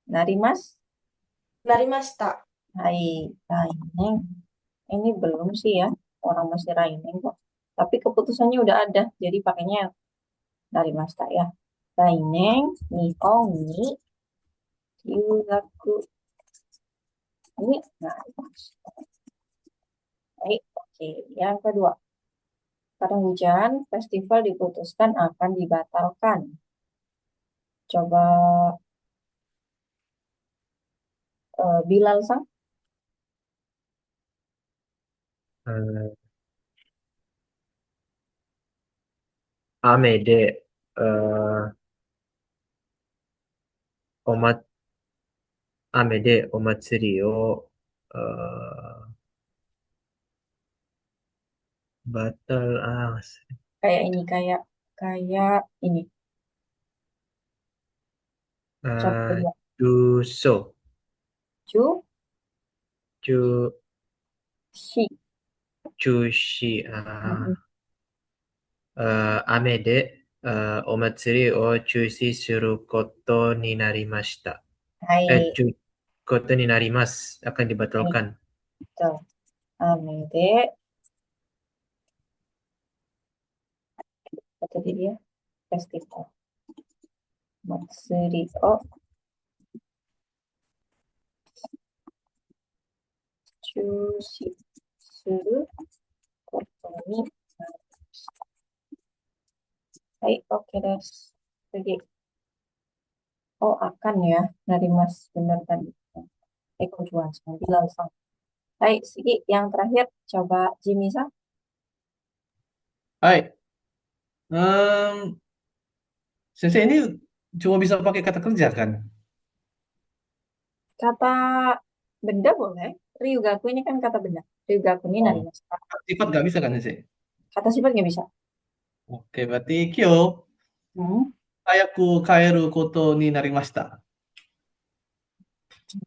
narimas. Narimashita. Hai, Raineng. Ini belum sih ya, orang masih Raineng kok. Tapi keputusannya udah ada, jadi pakainya narimashita ya. Raineng, Nihon ni Ryugaku. Ini narimashita. Baik, oke. Yang kedua, karena hujan, festival diputuskan akan dibatalkan. Coba Bilal Sang. Eh, 雨で、おま、雨でお祭りを、バトル、Kayak ini, kayak ini. Coba lihat. そう、Ju, 中、shi. 中止、Mm-mm. 雨で、お祭りを中止することになりました。Hai, ことになります。akan hai, dibatalkan. betul. Amede, apa tadi dia? Festival. Matsuri o chushi suru koto ni narimashita. Hai, oke des. Pergi. Oh, akan ya. Narimas, benar tadi. Juan sama Bilal Sang. Hai, Sigi, yang terakhir coba Jimmy Sang. Hai, Sensei ini cuma bisa pakai kata kerja kan? Kata benda boleh. Ryugaku ini kan kata benda. Ryugaku ini Oh, narimashita. sifat nggak bisa kan Sensei? Kata sifat nggak bisa. Oke, berarti Kyo, Hmm, hayaku kaeru koto ni narimashita.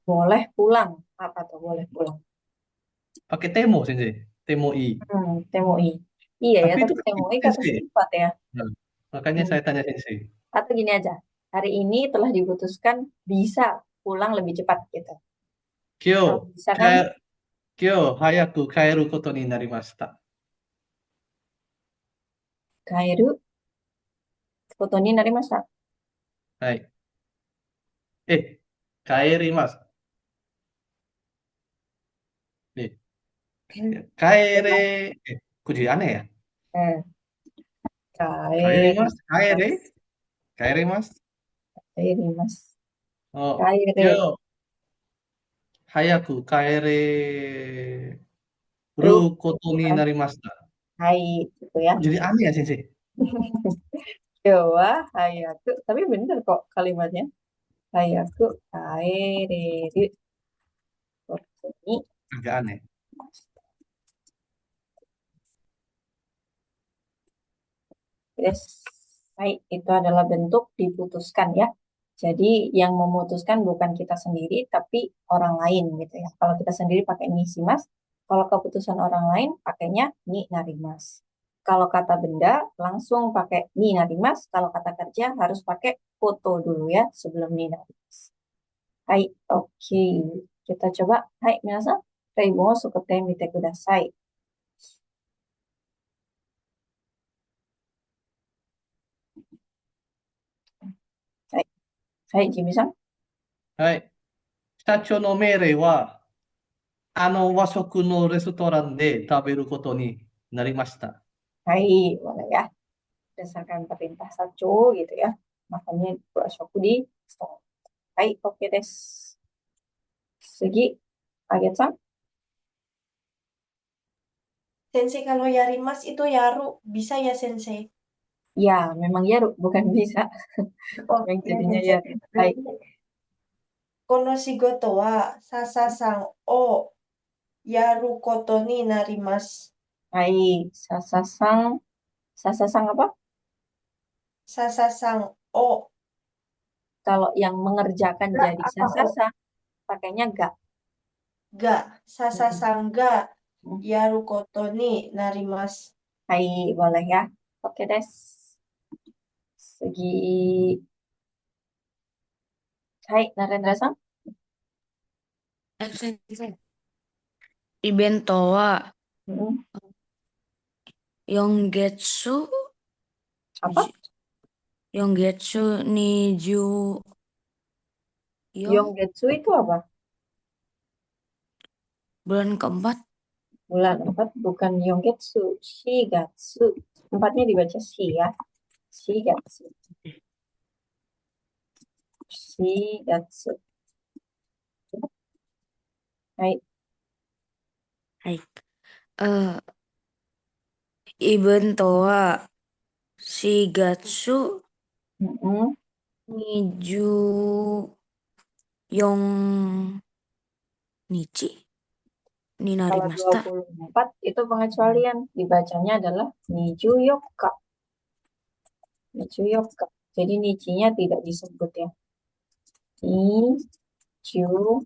boleh pulang. Apa tuh boleh pulang? Pakai temo Sensei, temo i. Temoi. Iya ya, Tapi itu tapi kan temoi kata Sensei. sifat ya. Nah, makanya Hmm. saya tanya Sensei. Atau gini aja. Hari ini telah diputuskan bisa pulang lebih cepat gitu. Kalau Kyo, bisa kan Kyo, hayaku kaeru koto ni narimashita. Kairu foto ni narimashita. Hai. Kaerimasu. Kaere. Kok jadi aneh ya? Eh, Kaere, Mas. Kaere. Kaerimasu. Kaere, Mas. Kaerimasu. Oh, Kaere. yo. Hayaku kaere ru Ru. koto ni narimashita. Hai, gitu ya. Kok jadi aneh ya, Sensei? Dewa hayaku. Tapi bener kok kalimatnya. Hayaku kaereru koto ni Agak aneh. Yes. Hai, itu adalah bentuk diputuskan ya. Jadi yang memutuskan bukan kita sendiri, tapi orang lain gitu ya. Kalau kita sendiri pakai ni mas, kalau keputusan orang lain pakainya ni narimas. Kalau kata benda langsung pakai ni narimas, kalau kata kerja harus pakai foto dulu ya sebelum ni narimas. Hai, oke. Kita coba. Hai, minasan. Kai mo sukete mite kudasai. Hai, hai, Jimmy-san. はい。社長の命令は、和食のレストランで食べることになりました。 Hai, boleh ya. Berdasarkan perintah Sacho gitu ya. Makanya Shoku di stop. Hai, oke des. Segi, Agetsan. Sensei, kalau Yarimas itu Yaru. Bisa ya, Sensei? Ya, memang ya, bukan bisa. Oh, Yang ya, jadinya Sensei. ya. Hai, Kono shigoto wa Sasa-san o yaru koto ni narimasu. hai, Sasasang. Sasasang apa? Sasa-san o Kalau yang mengerjakan ga jadi apa o sasasa, pakainya ga. ga. Sasa-san ga Hmm. yaru koto ni narimasu. Hai, boleh ya. Oke des. Segi. Hai, Narendra-san. Sensei. Ibento wa Hmm. Yongetsu Apa? Yongetsu Niju Yong Yongetsu itu apa? bulan keempat. Bulan 4 bukan Yongetsu, Shigatsu. Empatnya dibaca shi ya. Shigatsu. Shigatsu. Hai, Hai. Ibento wa Shigatsu mm-mm. Niju Yong Nichi Kalau Ninarimashita. 24 itu pengecualian. Dibacanya adalah Niju Yoka. Niju Yoka. Jadi Nichinya tidak disebut ya. Niju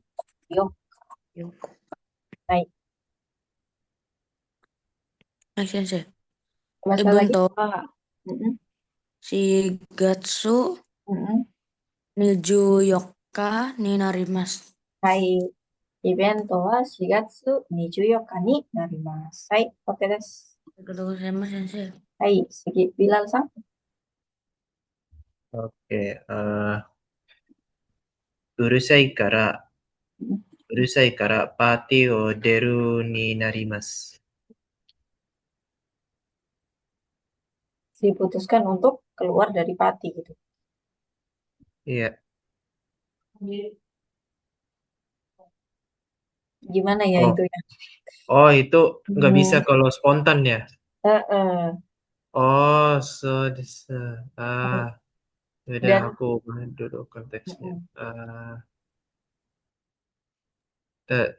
Yoka. Hai, Sensei. baca lagi. Ibento wa Mm-mm. Shigatsu Mm-mm. Niju Yoka Ninarimasu. Hai, Ibento wa Shigatsu 24日になります。はい、OK です。 Sensei. はい、次、ビラルさん。 Oke, urusai kara party o deru ni narimasu. Diputuskan untuk keluar dari pati gitu. Iya. Gimana ya Oh. itu ya? Oh, itu nggak bisa Hmm. kalau spontan ya? Oh, Oh, so desu. Yaudah dan aku dulu konteksnya. mm-mm.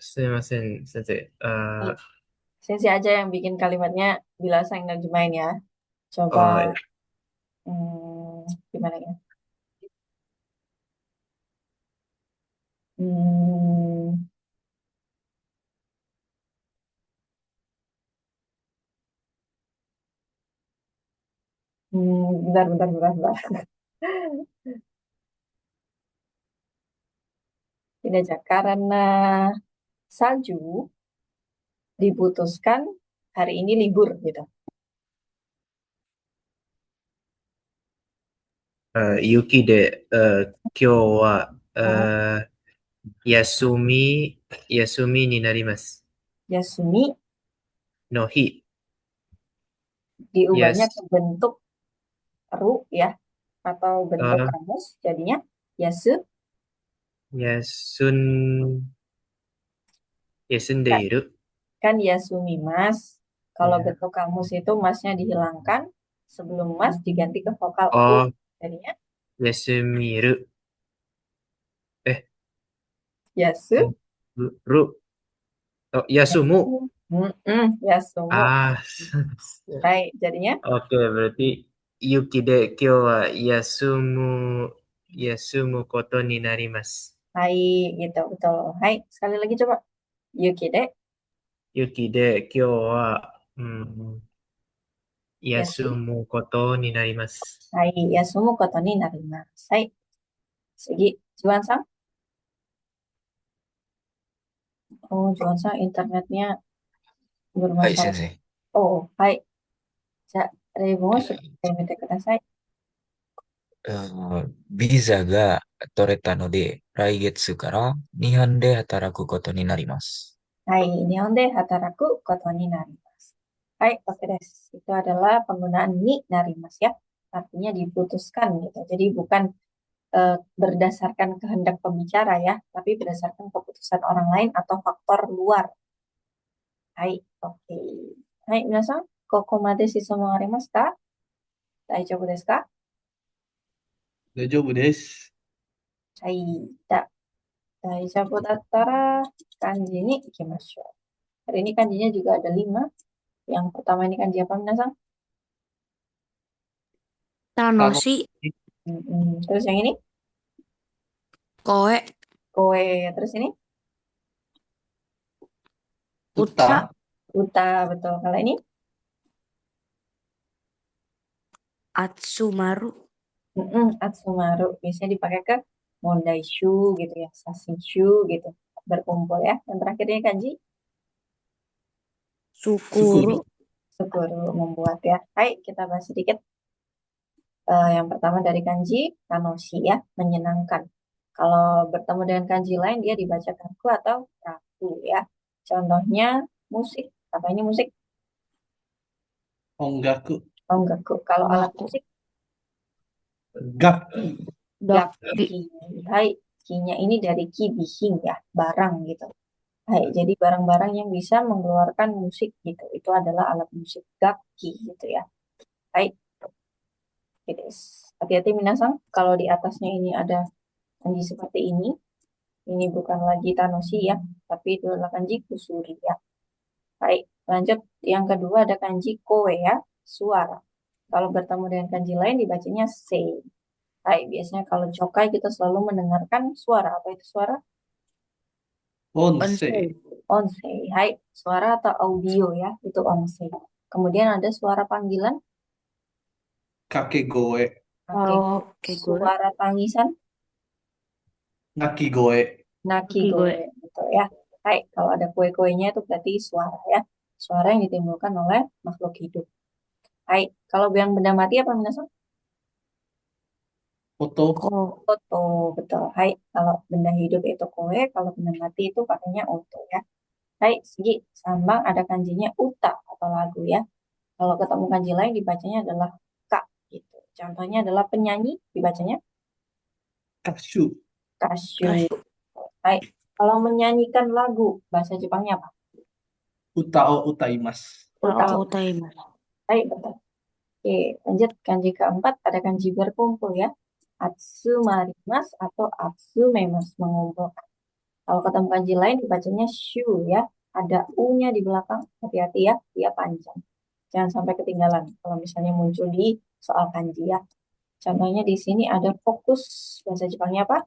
Sumimasen, Sensei. Sensei aja yang bikin kalimatnya Bila sang nerjemahin ya. Coba Oh, iya. Gimana ya? Hmm, bentar. Ini aja karena salju diputuskan hari ini libur gitu. Yuki de kyou wa yasumi ni narimasu. Yasumi No hi. diubahnya Yes. ke bentuk ru ya, atau bentuk Ah, kamus jadinya yasu. yasun, yasundeiru. Kan yasumimas. Kalau Ya. bentuk kamus itu masnya dihilangkan, sebelum mas diganti ke vokal u. Oh, Jadinya yasumiru. Eh, yasu. ru. Oh, yasumu. Yasumu. Ah, Hai, jadinya oke, berarti yuki de kyou wa yasumu koto ni narimasu. hai gitu, betul. Hai, sekali lagi coba. Yuki de Yuki de kyou wa mm, yasu. yasumu koto ni narimasu. Hai, yasumu koto ni narimasu. Hai, Sugi, Juan-san. Oh, Juan-san internetnya はい、bermasalah. 先生。Oh, hai. じゃあ、例文をしっかはいり見てください。ビザが取れたので、来月から日本で働くことになります。はい、日本で働くことになります。Hai, oke des. Itu adalah penggunaan ni narimas ya. Artinya diputuskan gitu. Jadi bukan berdasarkan kehendak pembicara ya, tapi berdasarkan keputusan orang lain atau faktor luar. Hai, oke. Hai, minasan, kokomade shiso mo arimasu ka? Daijoubu desu ka? Daijoubu desu. Hai, daijoubu dattara kanji ni ikimashou. Hari ini kanjinya juga ada 5. Yang pertama ini kanji apa, minasan? Tanoshi, Terus yang ini? koe, Koe. Terus ini? uta, Uta, betul. Kalau ini? atsumaru, Atsumaru. Biasanya dipakai ke Mondaishu gitu ya. Sashinshu gitu. Berkumpul ya. Yang terakhir ini kanji? sukuru, Sukuru, membuat ya. Hai, kita bahas sedikit. Yang pertama dari kanji kanoshi ya, menyenangkan. Kalau bertemu dengan kanji lain dia dibaca kaku atau raku ya. Contohnya musik. Apa ini musik? Ongaku. Ongaku. Kalau alat ongaku, musik Gakki. gakki, Hai, ki-nya ini dari ki bihing ya, barang gitu. Hai, jadi barang-barang yang bisa mengeluarkan musik gitu. Itu adalah alat musik gakki gitu ya. Hai, gitu. Hati-hati minasang, kalau di atasnya ini ada kanji seperti ini. Ini bukan lagi tanoshi ya, tapi itu adalah kanji kusuri ya. Baik, lanjut. Yang kedua ada kanji koe ya, suara. Kalau bertemu dengan kanji lain dibacanya sei. Baik, biasanya kalau cokai kita selalu mendengarkan suara. Apa itu suara? Onsei. Onsei. Hai, suara atau audio ya, itu onsei. Kemudian ada suara panggilan. Kakegoe. Oke, suara tangisan. Nakigoe. Nakigoe. Betul ya. Hai, kalau ada kue-kuenya itu berarti suara ya. Suara yang ditimbulkan oleh makhluk hidup. Hai, kalau yang benda mati apa minasan? Foto. Oto, betul. Hai, kalau benda hidup itu koe, kalau benda mati itu pakainya oto ya. Hai, segi sambang ada kanjinya uta atau lagu ya. Kalau ketemu kanji lain dibacanya adalah ka gitu. Contohnya adalah penyanyi dibacanya Kashu. kashu. Hai, kalau menyanyikan lagu bahasa Jepangnya apa? Utao utaimasu. Utao. utaimasu, Hai, betul. Oke, lanjut kanji keempat ada kanji berkumpul ya. Atsumarimas atau atsumemas, mengumpulkan. Kalau ketemu kanji lain dibacanya shu ya. Ada u-nya di belakang. Hati-hati ya, dia panjang. Jangan sampai ketinggalan kalau misalnya muncul di soal kanji ya. Contohnya di sini ada fokus. Bahasa Jepangnya apa?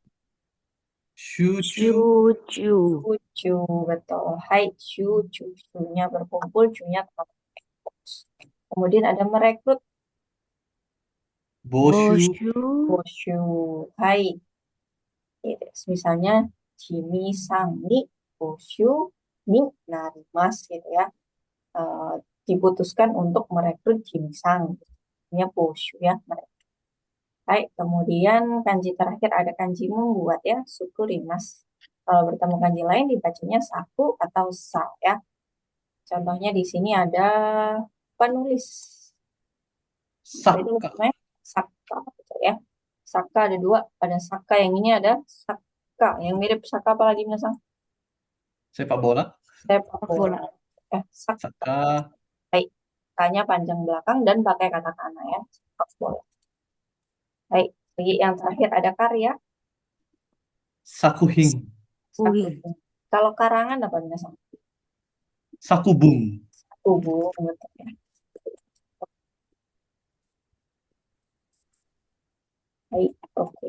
Shuchu. Shuchu, betul. Hai, shuchu. Shu-nya berkumpul, chu-nya fokus. Kemudian ada merekrut. Boshu. Hai. Misalnya Jimmy sang ni boshu ni narimas gitu ya. Diputuskan untuk merekrut Jimmy sang. Ini boshu ya. Hai, kemudian kanji terakhir ada kanji membuat ya, sukurimas. Kalau bertemu kanji lain dibacanya saku atau sa ya. Contohnya di sini ada penulis. Itu namanya Saka gitu ya. Saka ada dua, ada saka yang ini ada saka yang mirip saka apalagi minasan? Sepak bola. Sepak bola. Saka. Saka. Baik, tanya panjang belakang dan pakai katakana ya. Sepak bola. Baik, lagi yang terakhir ada karya. Sakuhin. Sakuhin. Kalau karangan apa minasan? Sakubung. Sakubung betul ya. Baik, oke.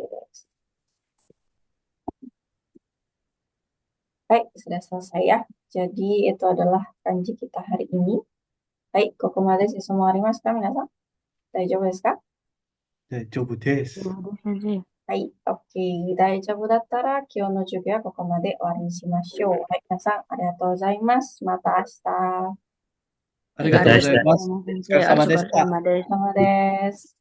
Baik, sudah selesai ya. Jadi itu adalah kanji kita hari ini. Baik, kokomade sumo arimasu ka minasan? Daijoubu desu ka? Daijoubu desu. 先生。はい、OK。大丈夫だったら、今日の授業はここまで終わりにしましょう。はい、皆さん、ありがとうございます。また明日。ありがとうございます。お疲れ様でしお疲れた。様です。お疲れ様です。